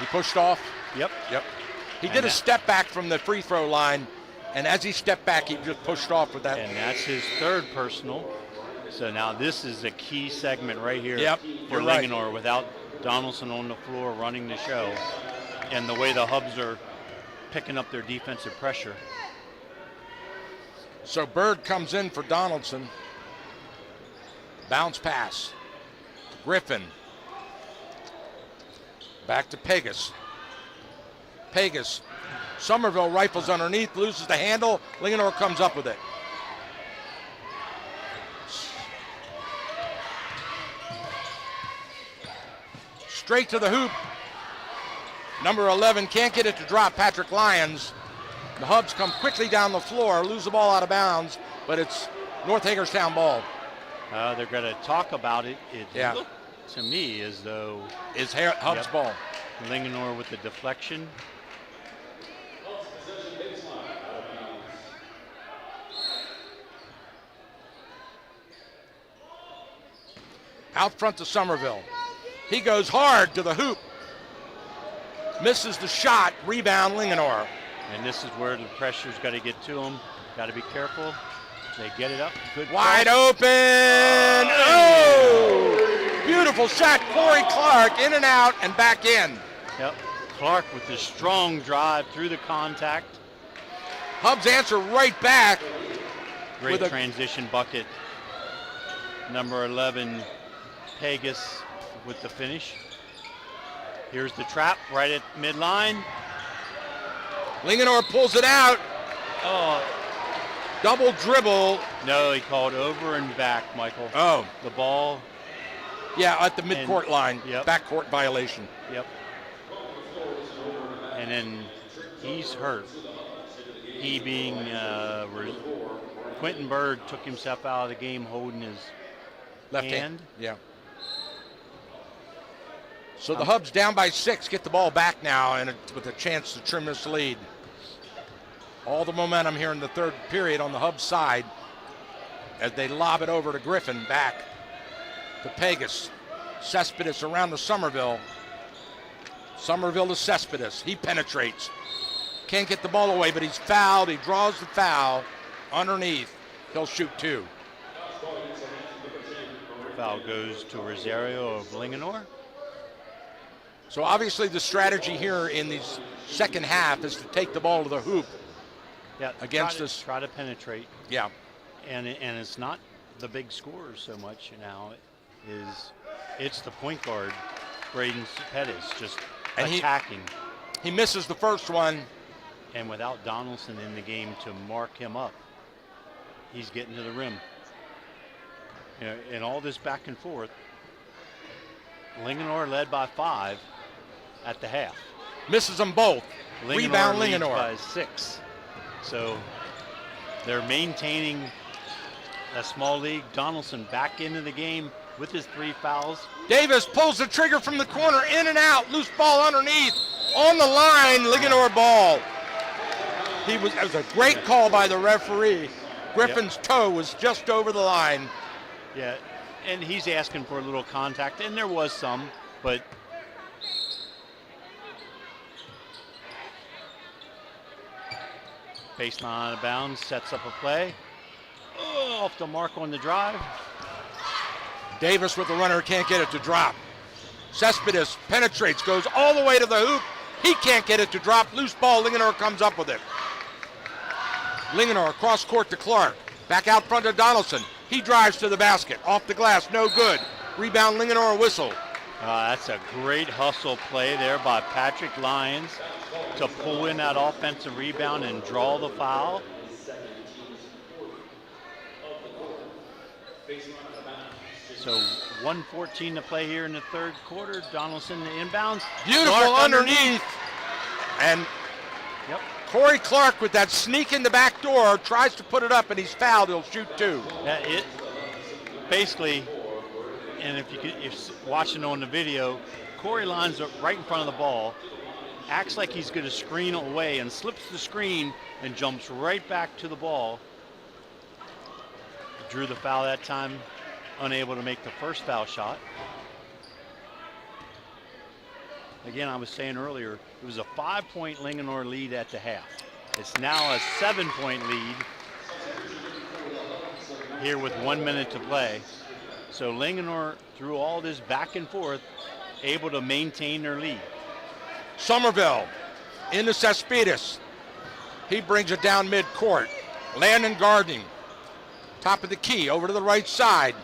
He pushed off? Yep. He did a step back from the free throw line, and as he stepped back, he just pushed off with that. And that's his third personal. So now this is a key segment right here for Linganore without Donaldson on the floor running the show. And the way the Hubs are picking up their defensive pressure. So Bird comes in for Donaldson. Bounce pass. Griffin. Back to Pegas. Somerville rifles underneath, loses the handle. Linganore comes up with it. Straight to the hoop. Number 11 can't get it to drop. Patrick Lyons. The Hubs come quickly down the floor, lose the ball out of bounds, but it's North Hagerstown ball. They're going to talk about it. It looked to me as though it's Hubs ball. Linganore with the deflection. Out front to Somerville. He goes hard to the hoop. Misses the shot. Rebound Linganore. And this is where the pressure's got to get to him. Got to be careful. They get it up. Good. Wide open. Oh! Beautiful shot. Corey Clark in and out and back in. Yep. Clark with the strong drive through the contact. Hubs answer right back. Great transition bucket. Number 11, Pegas with the finish. Here's the trap right at midline. Linganore pulls it out. Oh. Double dribble. No, he called over and back, Michael. Oh. The ball. Yeah, at the midcourt line. Backcourt violation. Yep. And then he's hurt. He being Quentin Bird took himself out of the game holding his left hand. Yeah. So the Hubs down by 6, get the ball back now and with a chance to trim this lead. All the momentum here in the third period on the Hubs side as they lob it over to Griffin, back to Pegas. Cespedes around to Somerville. Somerville to Cespedes. He penetrates. Can't get the ball away, but he's fouled. He draws the foul underneath. He'll shoot 2. Foul goes to Rosario of Linganore. So obviously the strategy here in the second half is to take the ball to the hoop. Yeah, against us. Try to penetrate. Yeah. And it's not the big scorers so much now. It's the point guard, Braden Pettis, just attacking. He misses the first one. And without Donaldson in the game to mark him up, he's getting to the rim. You know, in all this back and forth, Linganore led by 5 at the half. Misses them both. Rebound Linganore by 6. So they're maintaining a small lead. Donaldson back into the game with his 3 fouls. Davis pulls the trigger from the corner, in and out, loose ball underneath, on the line, Linganore ball. That was a great call by the referee. Griffin's toe was just over the line. Yeah, and he's asking for a little contact, and there was some, but baseline out of bounds, sets up a play. Oh, off the mark on the drive. Davis with the runner, can't get it to drop. Cespedes penetrates, goes all the way to the hoop. He can't get it to drop. Loose ball, Linganore comes up with it. Linganore cross court to Clark. Back out front to Donaldson. He drives to the basket. Off the glass, no good. Rebound, Linganore, whistle. That's a great hustle play there by Patrick Lyons to pull in that offensive rebound and draw the foul. So 1:14 to play here in the third quarter. Donaldson the inbounds. Beautiful Clark underneath. And Corey Clark with that sneak in the back door tries to put it up, and he's fouled. He'll shoot 2. Yeah, it basically, and if you're watching on the video, Corey lines up right in front of the ball, acts like he's going to screen away and slips the screen and jumps right back to the ball. Drew the foul that time, unable to make the first foul shot. Again, I was saying earlier, it was a 5-point Linganore lead at the half. It's now a 7-point lead here with 1 minute to play. So Linganore, through all this back and forth, able to maintain their lead. Somerville into Cespedes. He brings it down mid-court. Landon guarding. Top of the key, over to the right side.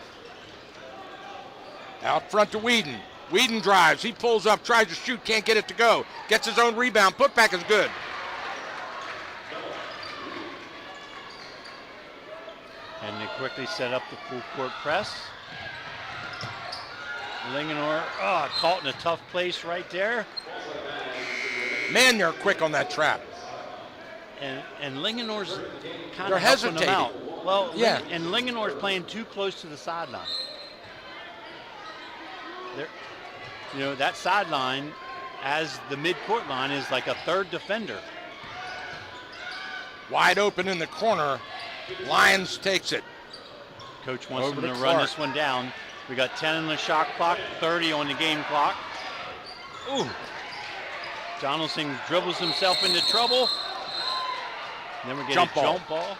Out front to Whedon. Whedon drives, he pulls up, tries to shoot, can't get it to go. Gets his own rebound, putback is good. And they quickly set up the full court press. Linganore, caught in a tough place right there. Man, they're quick on that trap. And Linganore's kind they're of helping hesitating. them out. Well, yeah. And Linganore's playing too close to the sideline. You know, that sideline, as the mid-court line, is like a third defender. Wide open in the corner. Lyons takes it. Coach wants them to run this one down. We got 10 on the shot clock, 30 on the game clock. Ooh. Donaldson dribbles himself into trouble. Then we're getting a jump ball.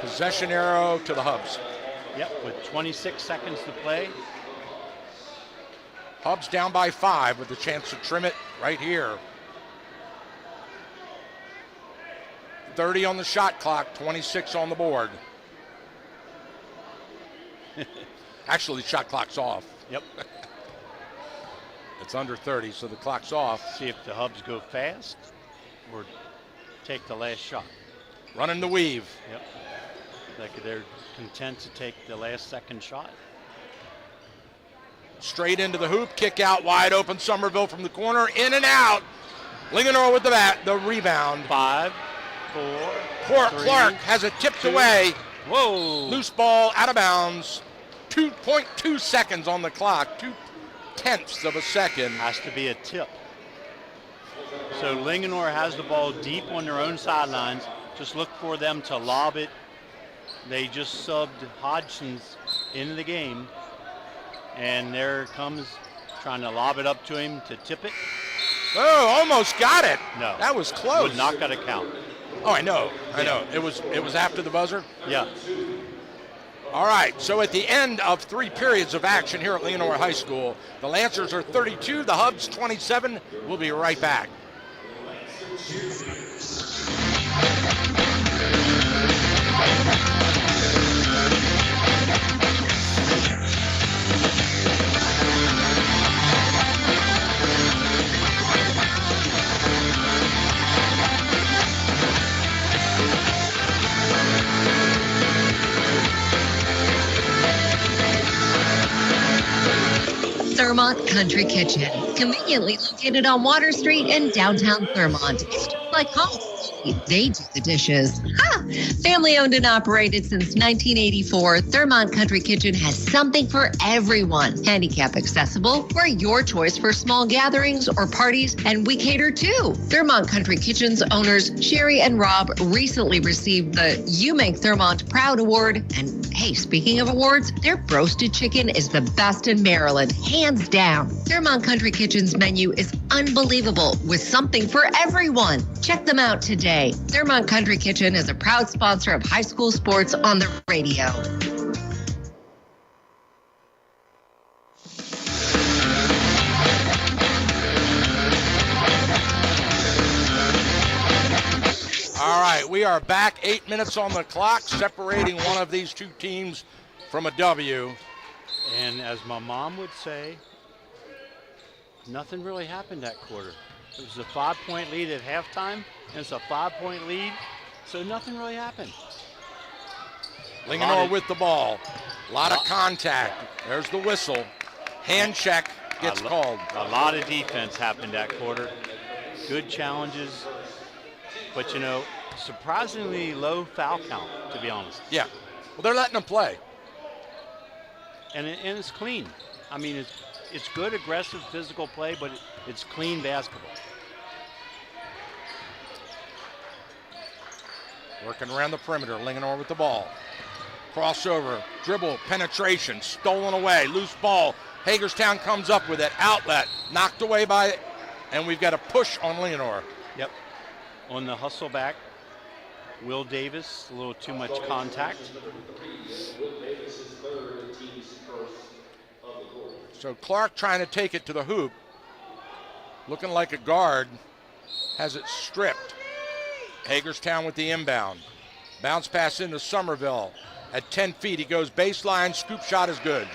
Possession arrow to the Hubs. Yep, with 26 seconds to play. Hubs down by 5 with a chance to trim it right here. 30 on the shot clock, 26 on the board. Actually, the shot clock's off. Yep. It's under 30, so the clock's off. See if the Hubs go fast or take the last shot. Running the weave. Yep. Like they're content to take the last second shot. Straight into the hoop, kick out, wide open, Somerville from the corner, in and out. Linganore with the rebound. 5, 4, 3, Clark has it tipped 2. away. Whoa. Loose ball, out of bounds. 2.2 seconds on the clock. 0.8 of a second. Has to be a tip. So Linganore has the ball deep on their own sidelines. Just look for them to lob it. They just subbed Hodgson's into the game. And there comes trying to lob it up to him to tip it. Oh, almost got it. No. That was close. Would not got a count. Oh, I know. It was after the buzzer? Yeah. All right, so at the end of 3 periods of action here at Linganore High School, the Lancers are 32, the Hubs 27. We'll be right back. Thurmont Country Kitchen, conveniently located on Water Street in downtown Thurmont. It's just like home. They do the dishes. Family owned and operated since 1984, Thurmont Country Kitchen has something for everyone. Handicap accessible, we're your choice for small gatherings or parties, and we cater too. Thurmont Country Kitchen's owners, Sherry and Rob, recently received the You Make Thurmont Proud Award. And hey, speaking of awards, their roasted chicken is the best in Maryland, hands down. Thurmont Country Kitchen's menu is unbelievable with something for everyone. Check them out today. Thurmont Country Kitchen is a proud sponsor of high school sports on the radio. All right, we are back. 8 minutes on the clock, separating one of these two teams from a W. And as my mom would say, nothing really happened that quarter. It was a 5-point lead at halftime, and it's a 5-point lead, so nothing really happened. Linganore with the ball. A lot of contact. There's the whistle. Hand check gets called. A lot of defense happened that quarter. Good challenges, but surprisingly low foul count, to be honest. Yeah. Well, they're letting them play. And it's clean. I mean, it's good, aggressive, physical play, but it's clean basketball. Working around the perimeter, Linganore with the ball. Crossover, dribble, penetration, stolen away, loose ball. Hagerstown comes up with it, outlet, knocked away by, and we've got a push on Linganore. Yep. On the hustle back, Will Davis, a little too much contact. So Clark trying to take it to the hoop, looking like a guard, has it stripped. Hagerstown with the inbound. Bounce pass into Somerville. At 10 feet, he goes baseline, scoop shot is good.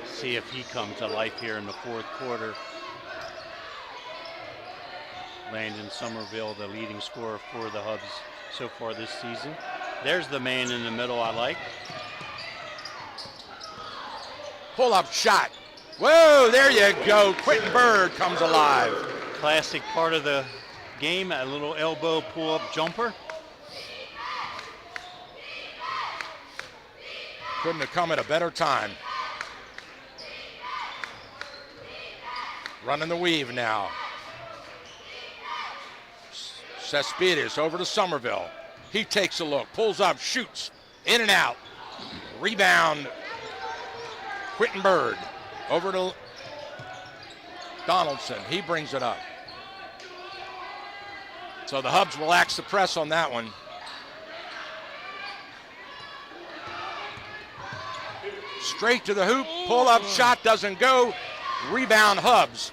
See if he comes to life here in the fourth quarter. Landon Somerville, the leading scorer for the Hubs so far this season. There's the man in the middle I like. Pull-up shot. Whoa, there you go. Quentin Bird comes alive. Classic part of the game, a little elbow pull-up jumper. Couldn't have come at a better time. Running the weave now. Cespedes over to Somerville. He takes a look, pulls up, shoots, in and out. Rebound, Quentin Bird. Over to Donaldson. He brings it up. So the Hubs relax the press on that one. Straight to the hoop. Pull-up shot doesn't go. Rebound Hubs.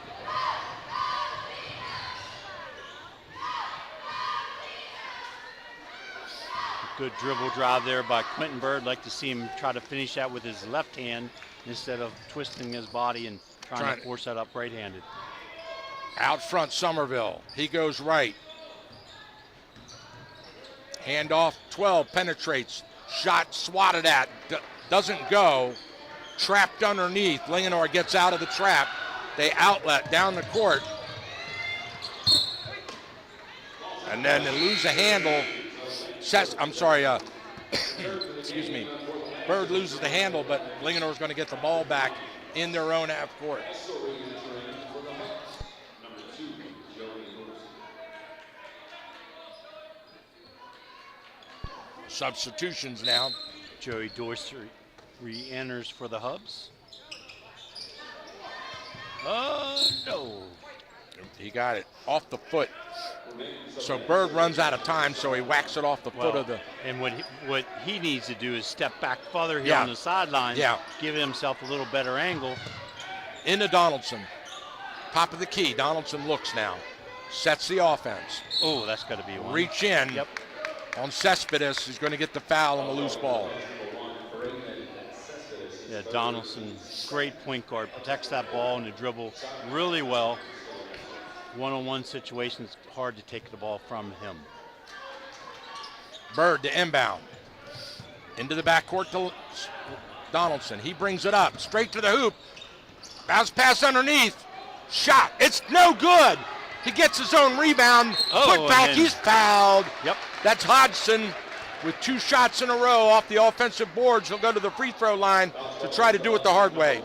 Good dribble drive there by Quentin Bird. Like to see him try to finish that with his left hand instead of twisting his body and trying to force that up right-handed. Out front, Somerville. He goes right. Handoff, 12, penetrates. Shot swatted at, doesn't go. Trapped underneath. Linganore gets out of the trap. They outlet down the court. And then they lose the handle. Excuse me. Bird loses the handle, but Linganore's going to get the ball back in their own half court. Substitutions now. Joey Dorsey re-enters for the Hubs. No. He got it off the foot. So Bird runs out of time, so he whacks it off the foot of the... And what he needs to do is step back further here on the sideline, give himself a little better angle. Into Donaldson. Top of the key. Donaldson looks now. Sets the offense. Oh, that's got to be one. Reach in. Yep. On Cespedes, he's going to get the foul on the loose ball. Yeah, Donaldson, great point guard, protects that ball and the dribble really well. One-on-one situations, hard to take the ball from him. Bird to inbound. Into the backcourt to Donaldson. He brings it up, straight to the hoop. Bounce pass underneath. Shot. It's no good. He gets his own rebound. Put back. He's fouled. Yep. That's Hodgson with 2 shots in a row off the offensive boards. He'll go to the free throw line to try to do it the hard way.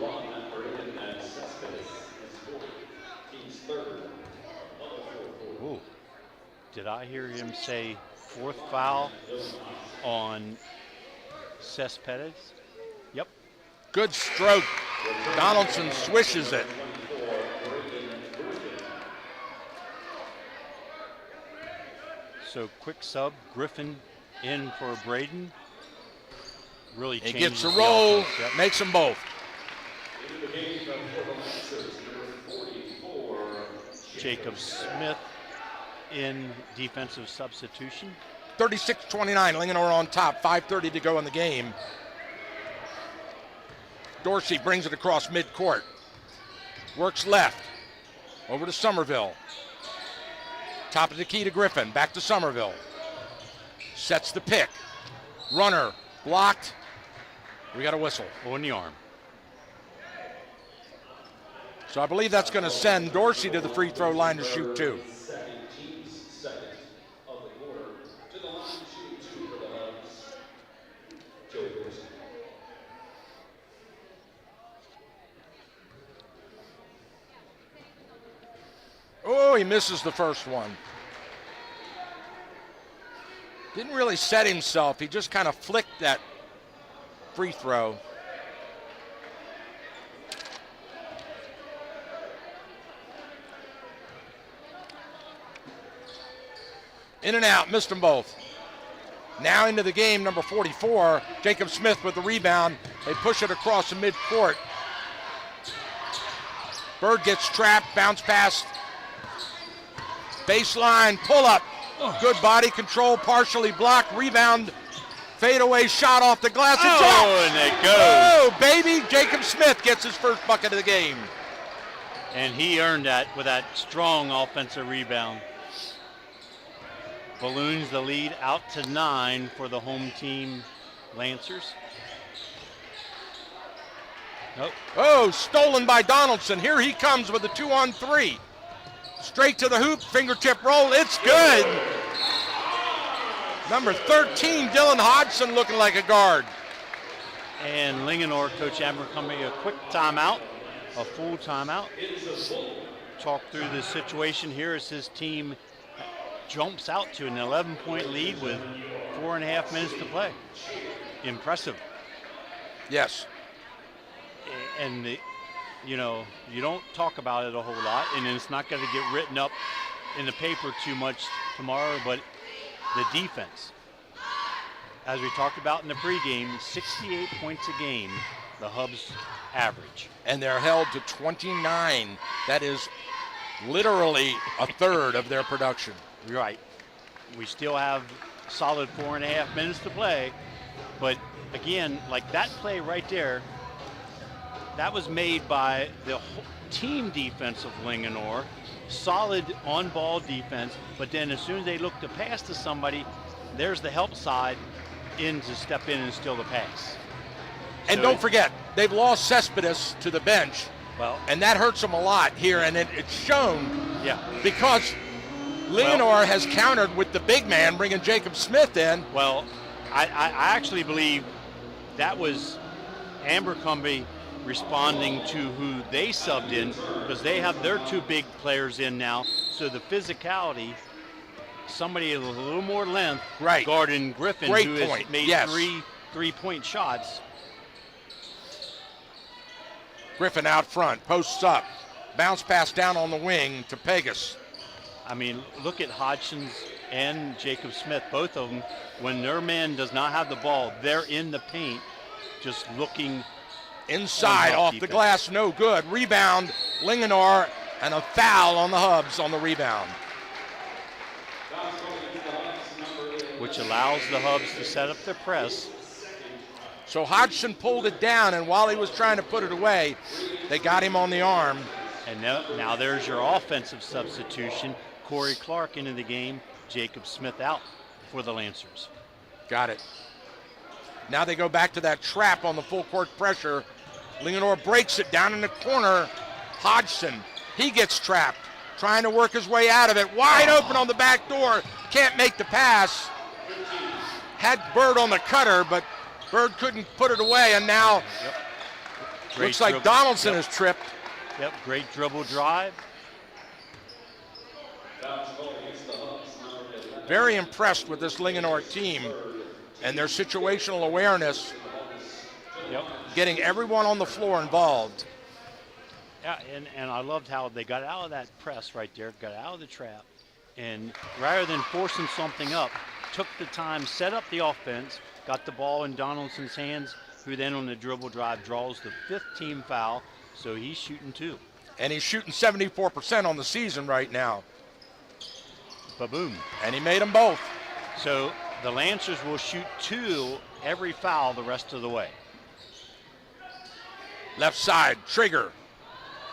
Ooh. Did I hear him say 4th foul on Cespedes? Yep. Good stroke. Donaldson swishes it. So quick sub, Griffin in for Braden. Really he changes gets a roll, yep. Makes them both. Jacob Smith in defensive substitution. 36-29, Linganore on top, 5:30 to go in the game. Dorsey brings it across midcourt. Works left, over to Somerville. Top of the key to Griffin, back to Somerville. Sets the pick. Runner, blocked. We got a whistle. On the arm. So I believe that's going to send Dorsey to the free throw line to shoot 2. Oh, he misses the first one. Didn't really set himself. He just kind of flicked that free throw. In and out, missed them both. Now into the game, number 44, Jacob Smith with the rebound. They push it across the midcourt. Bird gets trapped, bounce pass. Baseline, pull up. Good body control, partially blocked, rebound, fadeaway shot off the glass. And it goes. Oh, baby, Jacob Smith gets his first bucket of the game. And he earned that with that strong offensive rebound. Balloons the lead out to 9 for the home team Lancers. Oh, stolen by Donaldson. Here he comes with a 2-on-3. Straight to the hoop, fingertip roll, it's good. Number 13, Dylan Hodgson looking like a guard. And Linganore, Coach Abercrombie, a quick timeout, a full timeout. Talk through the situation here as his team jumps out to an 11-point lead with 4.5 minutes to play. Impressive. Yes. And you know, you don't talk about it a whole lot, and it's not going to get written up in the paper too much tomorrow, but the defense, as we talked about in the pregame, 68 points a game, the Hubs average. And they're held to 29. That is literally a third of their production. Right. We still have solid 4.5 minutes to play, but again, like that play right there, that was made by the team defense of Linganore. Solid on-ball defense, but then as soon as they look to pass to somebody, there's the help side in to step in and steal the pass. And so don't forget, they've lost Cespedes to the bench. Well, and that hurts them a lot here, and it's shown. Yeah. Because Linganore has countered with the big man, bringing Jacob Smith in. Well, I actually believe that was Abercrombie responding to who they subbed in, because they have their 2 big players in now. So the physicality, somebody with a little more length, right, guarding Griffin, Great who point. has made Yes. 3 3-point shots. Griffin out front, posts up, bounce pass down on the wing to Pegas. I mean, look at Hodgson's and Jacob Smith, both of them. When their man does not have the ball, they're in the paint, just looking inside off the glass, no good. Rebound, Linganore, and a foul on the Hubs on the rebound. Which allows the Hubs to set up their press. So Hodgson pulled it down, and while he was trying to put it away, they got him on the arm. And now there's your offensive substitution. Corey Clark into the game, Jacob Smith out for the Lancers. Got it. Now they go back to that trap on the full court pressure. Linganore breaks it down in the corner. Hodgson, he gets trapped, trying to work his way out of it. Wide open on the back door, can't make the pass. Had Bird on the cutter, but Bird couldn't put it away, and now looks like Donaldson is tripped. Yep, great dribble drive. Very impressed with this Linganore team and their situational awareness. Yep. Getting everyone on the floor involved. Yeah, and I loved how they got out of that press right there, got out of the trap, and rather than forcing something up, took the time, set up the offense, got the ball in Donaldson's hands, who then on the dribble drive draws the 5th team foul, so he's shooting 2. And he's shooting 74% on the season right now. Ba-boom. And he made them both. So the Lancers will shoot 2 every foul the rest of the way. Left side, Trigger,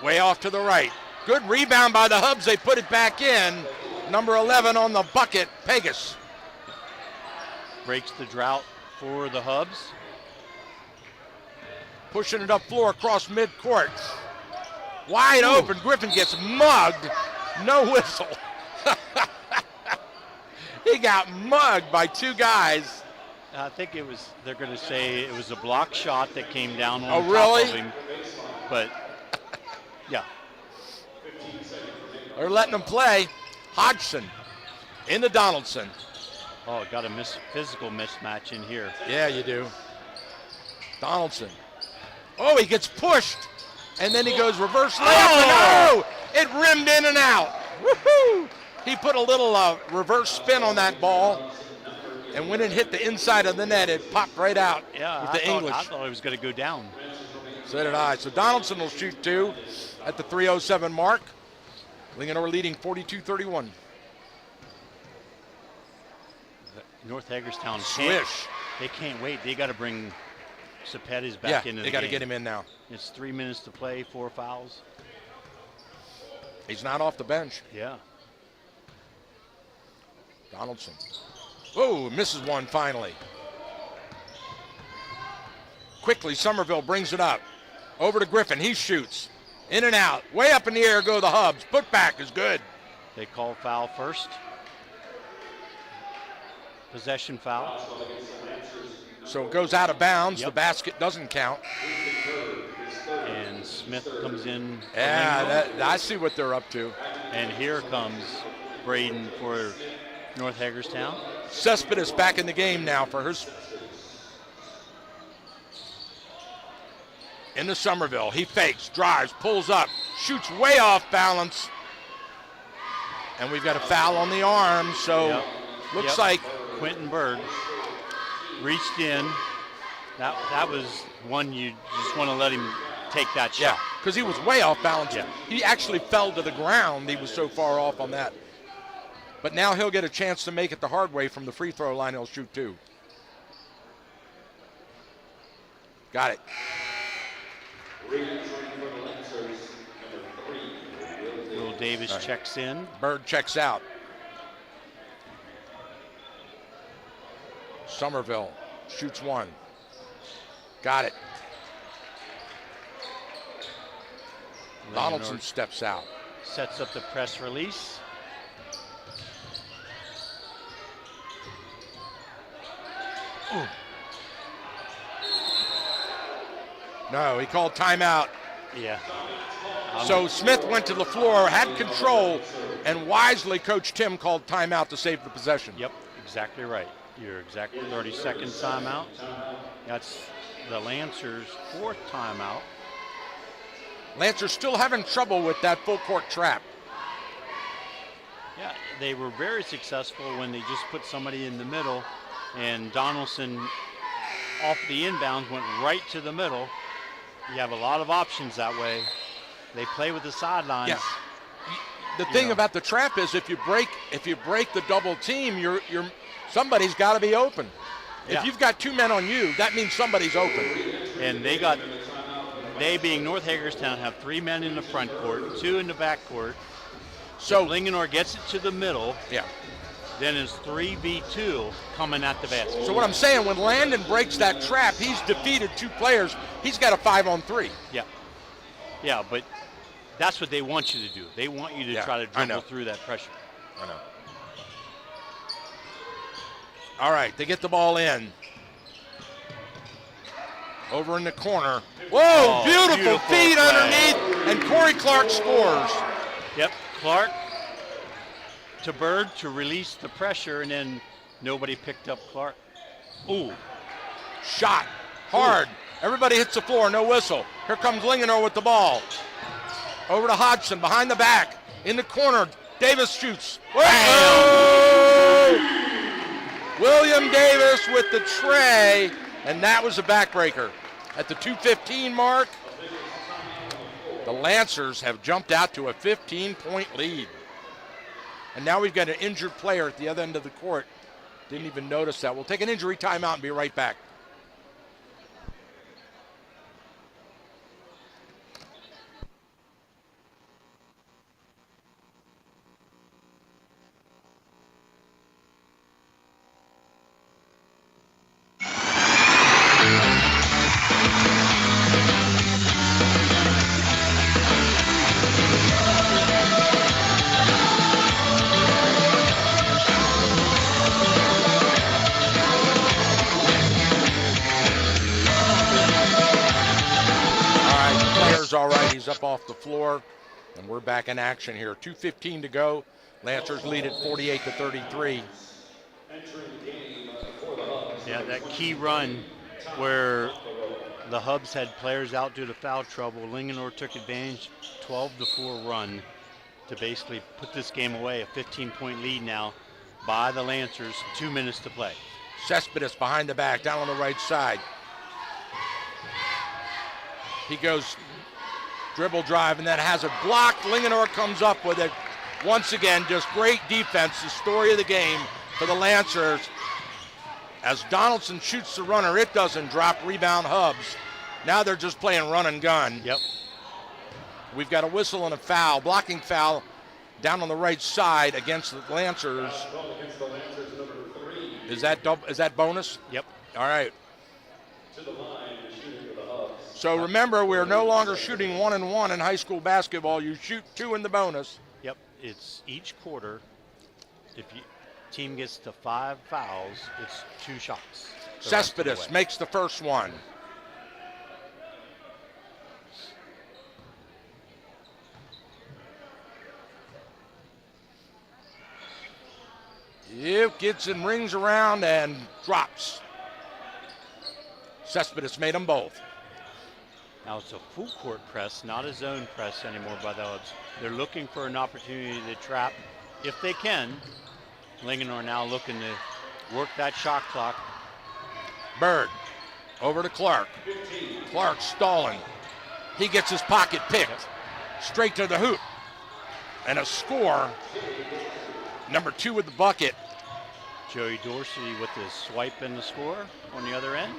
way off to the right. Good rebound by the Hubs, they put it back in. Number 11 on the bucket, Pegas. Breaks the drought for the Hubs. Pushing it up floor across midcourt. Wide open, Griffin gets mugged, no whistle. He got mugged by 2 guys. I think they're going to say it was a block shot that came down on top really? of him. But, yeah. They're letting him play. Hodgson into Donaldson. Oh, got a physical mismatch in here. Yeah, you do. Donaldson. Oh, he gets pushed. And then he goes reverse layup. Oh! No! It rimmed in and out. Woohoo! He put a little reverse spin on that ball. And when it hit the inside of the net, it popped right out with the English. I thought it was going to go down. So did I. So Donaldson will shoot 2 at the 3:07 mark. Linganore leading 42-31. North Hagerstown swish. They can't wait. They got to bring Cepedes back into the game. They got to get him in now. It's 3 minutes to play, 4 fouls. He's not off the bench. Yeah. Donaldson. Oh, misses one finally. Quickly, Somerville brings it up. Over to Griffin. He shoots. In and out. Way up in the air go the Hubs. Put back is good. They call foul first. Possession foul. So it goes out of bounds. Yep. The basket doesn't count. And Smith comes in. Yeah, I see what they're up to. And here comes Braden for North Hagerstown. Cespedes back in the game now for her. Into Somerville. He fakes, drives, pulls up, shoots way off balance. And we've got a foul on the arm, so looks like Quentin Bird reached in. That was one you just want to let him take that shot. Yeah, because he was way off balance. Yeah. He actually fell to the ground. He was so far off on that. But now he'll get a chance to make it the hard way from the free throw line. He'll shoot 2. Got it. Will Davis checks in. Bird checks out. Somerville shoots 1. Got it. Donaldson steps out. Sets up the press release. Ooh. No, he called timeout. Yeah. So Smith went to the floor, had control, and wisely Coach Tim called timeout to save the possession. Yep, exactly right. You're exactly 30-second timeout. That's the Lancers' 4th timeout. Lancers still having trouble with that full court trap. Yeah, they were very successful when they just put somebody in the middle, and Donaldson off the inbounds went right to the middle. You have a lot of options that way. They play with the sidelines. Yeah. The thing about the trap is if you break the double team, somebody's got to be open. Yeah. If you've got 2 men on you, that means somebody's open. And they being North Hagerstown have 3 men in the front court, 2 in the back court. So Linganore gets it to the middle. Yeah. Then it's 3v2 coming at the basket. So what I'm saying, when Landon breaks that trap, he's defeated 2 players. He's got a 5-on-3. Yeah. Yeah, but that's what they want you to do. They want you to try to dribble through that pressure. I know. All right, they get the ball in. Over in the corner. Whoa, beautiful feed play underneath, and Corey Clark scores. Yep, Clark to Bird to release the pressure, and then nobody picked up Clark. Ooh, shot, hard. Ooh. Everybody hits the floor, no whistle. Here comes Linganore with the ball. Over to Hodgson, behind the back, in the corner. Davis shoots. Whoa! William Davis with the tray, and that was a backbreaker. At the 2:15 mark, the Lancers have jumped out to a 15-point lead. And now we've got an injured player at the other end of the court. Didn't even notice that. We'll take an injury timeout and be right back. All right, he's up off the floor, and we're back in action here. 2:15 to go. Lancers lead at 48-33. Yeah, that key run where the Hubs had players out due to foul trouble. Linganore took advantage, 12-4 run to basically put this game away. A 15-point lead now by the Lancers, 2 minutes to play. Cespedes behind the back, down on the right side. He goes dribble drive, and then has it blocked. Linganore comes up with it. Once again, just great defense, the story of the game for the Lancers. As Donaldson shoots the runner, it doesn't drop. Rebound Hubs. Now they're just playing run and gun. Yep. We've got a whistle and a foul, blocking foul down on the right side against the Lancers. Is that bonus? Yep. All right. So remember, we're no longer shooting 1-and-1 in high school basketball. You shoot 2 in the bonus. Yep, it's each quarter. If your team gets to 5 fouls, it's 2 shots. Cespedes makes the first one. Yep, gets and rings around and drops. Cespedes made them both. Now it's a full court press, not a zone press anymore by the Hubs. They're looking for an opportunity to trap if they can. Linganore now looking to work that shot clock. Bird over to Clark. Clark stalling. He gets his pocket picked. Straight to the hoop. And a score. Number 2 with the bucket. Joey Dorsey with his swipe in the score on the other end.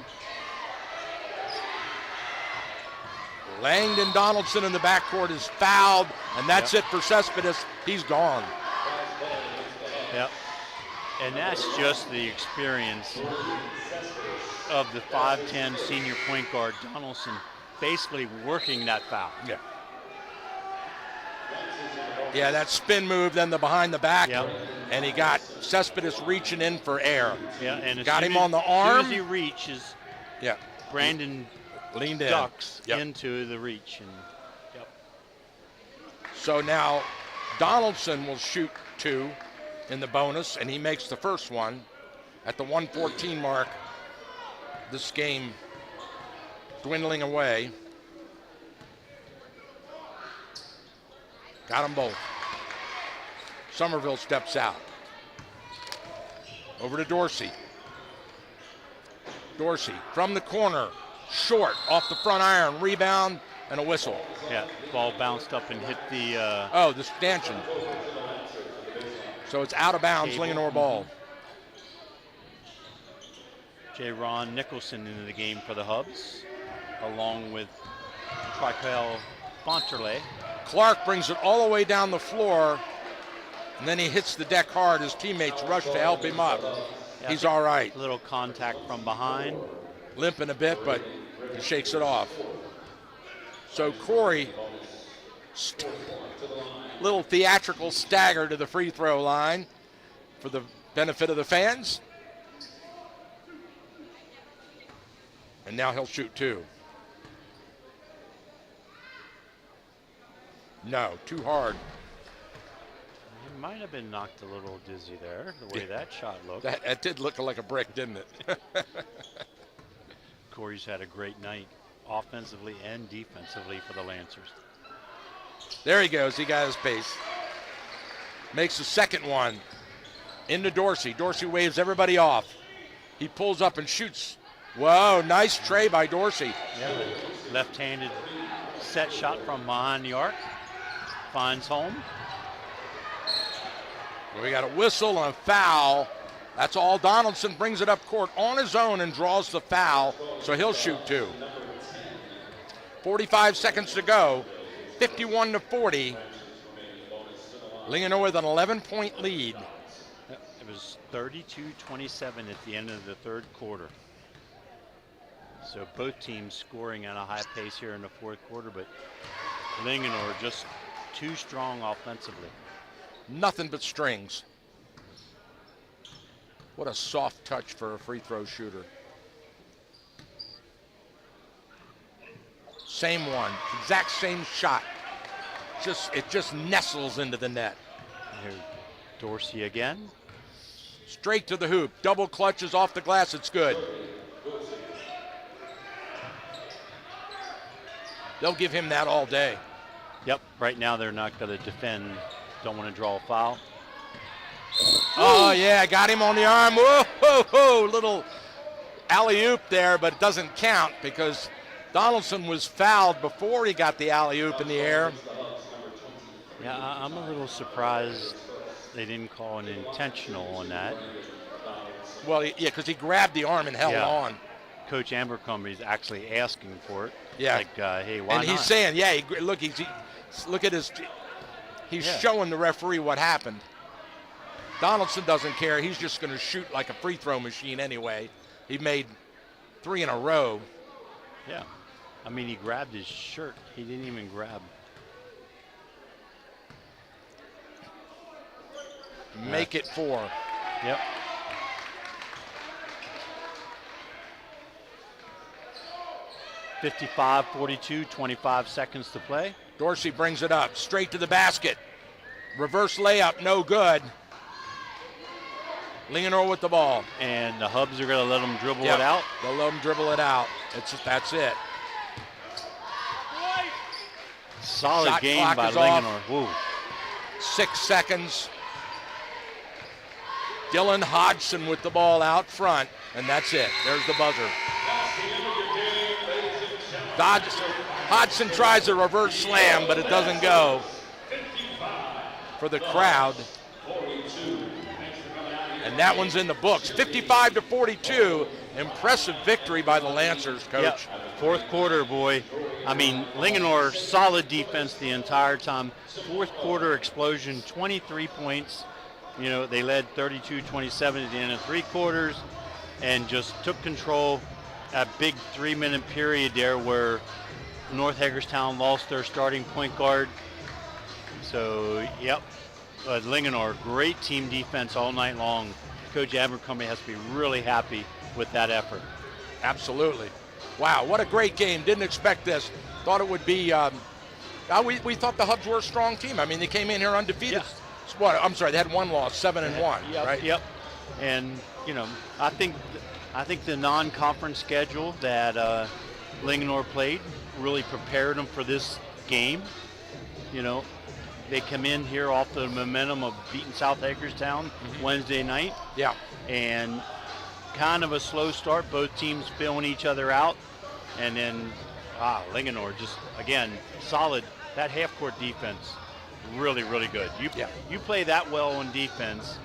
Langdon Donaldson in the backcourt is fouled, and that's it for Cespedes. He's gone. Yep. And that's just the experience of the 5'10" senior point guard Donaldson basically working that foul. Yeah. Yeah, that spin move, then the behind the back, and he got Cespedes reaching in for air. Yeah, and got him on the arm. As soon as he reaches, Brandon Leaned in. ducks into the reach. And So now Donaldson will shoot 2 in the bonus, and he makes the first one at the 1:14 mark. This game dwindling away. Got them both. Somerville steps out. Over to Dorsey. Dorsey from the corner, short, off the front iron, rebound, and a whistle. Yeah, ball bounced up and hit the... the stanchion. So it's out of bounds, Linganore ball. J. Ron Nicholson into the game for the Hubs, along with Triquel Fonterley. Clark brings it all the way down the floor, and then he hits the deck hard. His teammates rush to help him up. Yeah, he's all right. A little contact from behind. Limping a bit, but he shakes it off. So Corey, little theatrical stagger to the free throw line for the benefit of the fans. And now he'll shoot 2. No, too hard. He might have been knocked a little dizzy there, the way that shot looked. That did look like a brick, didn't it? Corey's had a great night, offensively and defensively for the Lancers. There he goes. He got his pace. Makes the second one. Into Dorsey. Dorsey waves everybody off. He pulls up and shoots. Whoa, nice tray by Dorsey. Yeah, left-handed set shot from behind the arc. Finds home. We got a whistle and a foul. That's all. Donaldson brings it up court on his own and draws the foul, so he'll shoot 2. 45 seconds to go. 51-40. Linganore with an 11-point lead. It was 32-27 at the end of the third quarter. So both teams scoring at a high pace here in the fourth quarter, but Linganore just too strong offensively. Nothing but strings. What a soft touch for a free throw shooter. Same one, exact same shot. It just nestles into the net. Here, Dorsey again. Straight to the hoop, double clutches off the glass, it's good. They'll give him that all day. Yep, right now they're not going to defend, don't want to draw a foul. Oh yeah, got him on the arm. Whoa, whoa, whoa. Little alley-oop there, but it doesn't count because Donaldson was fouled before he got the alley-oop in the air. Yeah, I'm a little surprised they didn't call an intentional on that. Well, yeah, because he grabbed the arm and held on. Coach Abercrombie is actually asking for it. Yeah. Like, hey, why and he's not? saying, yeah, look at his, he's showing the referee what happened. Donaldson doesn't care. He's just going to shoot like a free throw machine anyway. He made 3 in a row. Yeah. I mean, he grabbed his shirt. He didn't even grab. Make it 4. Yep. (55-42), 25 seconds to play. Dorsey brings it up, straight to the basket. Reverse layup, no good. Linganore with the ball. And the Hubs are going to let them dribble it out. They'll let them dribble it out. That's it. Solid Shot game clock by is Linganore. off. 6 seconds. Dylan Hodgson with the ball out front, and that's it. There's the buzzer. Hodgson tries a reverse slam, but it doesn't go for the crowd. And that one's in the books. 55-42. Impressive victory by the Lancers, Coach. Yep. Fourth quarter, boy. I mean, Linganore, solid defense the entire time. Fourth quarter explosion, 23 points. You know, they led 32-27 at the end of 3 quarters and just took control. A big 3-minute period there where North Hagerstown lost their starting point guard. So, yep. But Linganore, great team defense all night long. Coach Abercrombie has to be really happy with that effort. Absolutely. Wow, what a great game. Didn't expect this. Thought it would be, we thought the Hubs were a strong team. I mean, they came in here undefeated. Yeah. What? I'm sorry, they had one loss, 7-1, Yep, right? Yep. And, I think the non-conference schedule that Linganore played really prepared them for this game. They come in here off the momentum of beating South Hagerstown Wednesday night. Yeah. And kind of a slow start, both teams filling each other out. And then, Linganore just, again, solid. That half-court defense, really, really good. You play that well on defense,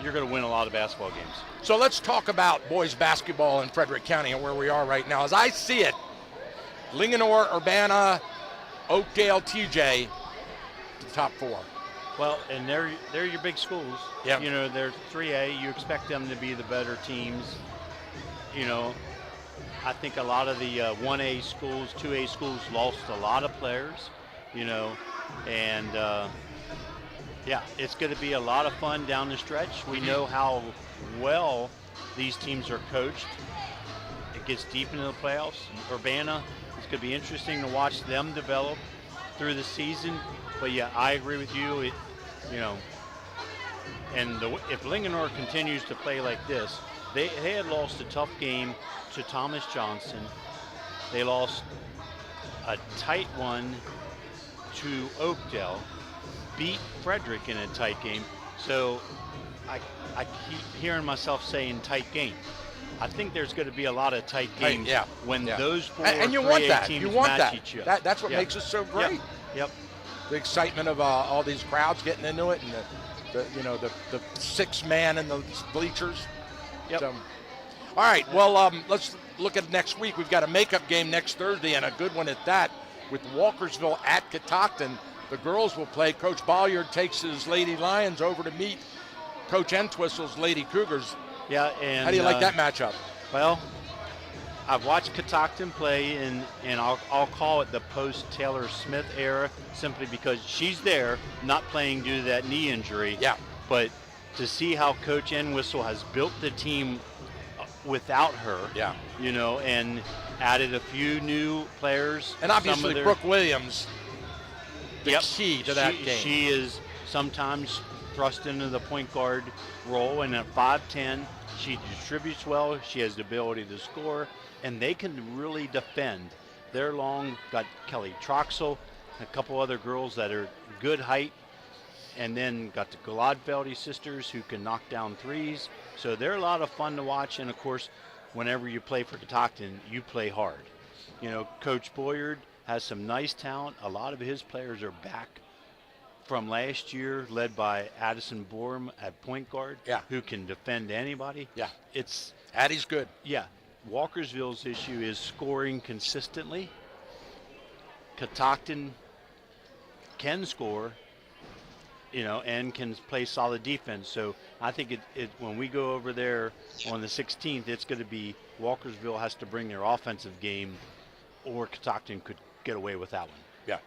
you're going to win a lot of basketball games. So let's talk about boys basketball in Frederick County and where we are right now. As I see it, Linganore, Urbana, Oakdale, TJ, the top four. Well, and they're your big schools. Yeah. They're 3A. You expect them to be the better teams. I think a lot of the 1A schools, 2A schools lost a lot of players, and it's going to be a lot of fun down the stretch. We know how well these teams are coached. It gets deep into the playoffs. Urbana, it's going to be interesting to watch them develop through the season. But yeah, I agree with you. If Linganore continues to play like this, they had lost a tough game to Thomas Johnson. They lost a tight one to Oakdale, beat Frederick in a tight game. So I keep hearing myself saying tight game. I think there's going to be a lot of tight games when those four and you want that. teams You want match that. each other. That's what makes it so great. Yep. The excitement of all these crowds getting into it, and the 6-man in the bleachers. Yep. So, all right, well, let's look at next week. We've got a makeup game next Thursday, and a good one at that, with Walkersville at Catoctin. The girls will play. Coach Bolliard takes his Lady Lions over to meet Coach Entwistle's Lady Cougars. Yeah, and how do you like that matchup? Well, I've watched Catoctin play, and I'll call it the post-Taylor Smith era, simply because she's there, not playing due to that knee injury. Yeah. But to see how Coach Entwistle has built the team without her, and added a few new players. And obviously Brooke Williams, the key to that game. She is sometimes thrust into the point guard role, and at 5'10", she distributes well. She has the ability to score, and they can really defend. They're long, got Kelly Troxel, a couple other girls that are good height, and then got the Gladfeldy sisters who can knock down threes. So they're a lot of fun to watch, and of course, whenever you play for Catoctin, you play hard. Coach Boyard has some nice talent. A lot of his players are back from last year, led by Addison Borum at point guard, who can defend anybody. Yeah. Addie's good. Yeah. Walkersville's issue is scoring consistently. Catoctin can score, and can play solid defense. So I think when we go over there on the 16th, it's going to be Walkersville has to bring their offensive game, or Catoctin could get away with that one. Yeah.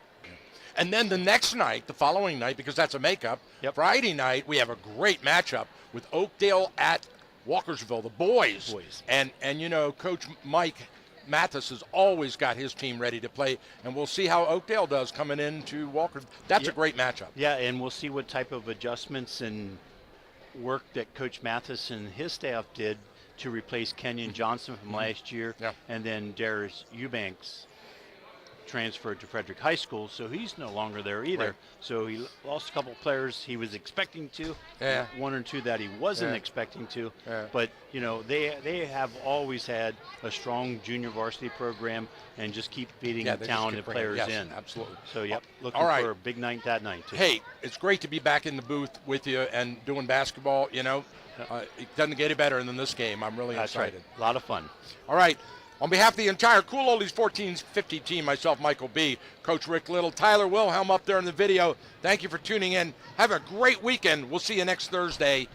And then the next night, the following night, because that's a makeup, Friday night, we have a great matchup with Oakdale at Walkersville, the boys. And Coach Mike Mathis has always got his team ready to play, and we'll see how Oakdale does coming into Walkersville. That's a great matchup. Yeah, and we'll see what type of adjustments and work that Coach Mathis and his staff did to replace Kenyon Johnson from last year, and then Darius Eubanks transferred to Frederick High School, so he's no longer there either. Right. So he lost a couple players he was expecting to, one or two that he wasn't expecting to. But they have always had a strong junior varsity program, and just keep feeding talented players in. Absolutely. So looking for a big night that night too. Hey, it's great to be back in the booth with you and doing basketball. It doesn't get any better than this game. I'm really excited. Right. A lot of fun. All right. On behalf of the entire Cool Oldies 1450 team, myself, Michael B., Coach Rick Little, Tyler Wilhelm up there in the video, thank you for tuning in. Have a great weekend. We'll see you next Thursday.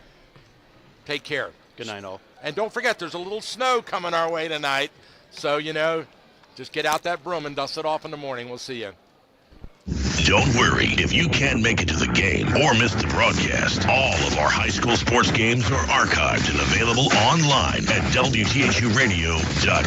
Take care. Good night, all. And don't forget, there's a little snow coming our way tonight. So, just get out that broom and dust it off in the morning. We'll see you. Don't worry if you can't make it to the game or miss the broadcast. All of our high school sports games are archived and available online at WTSUradio.com.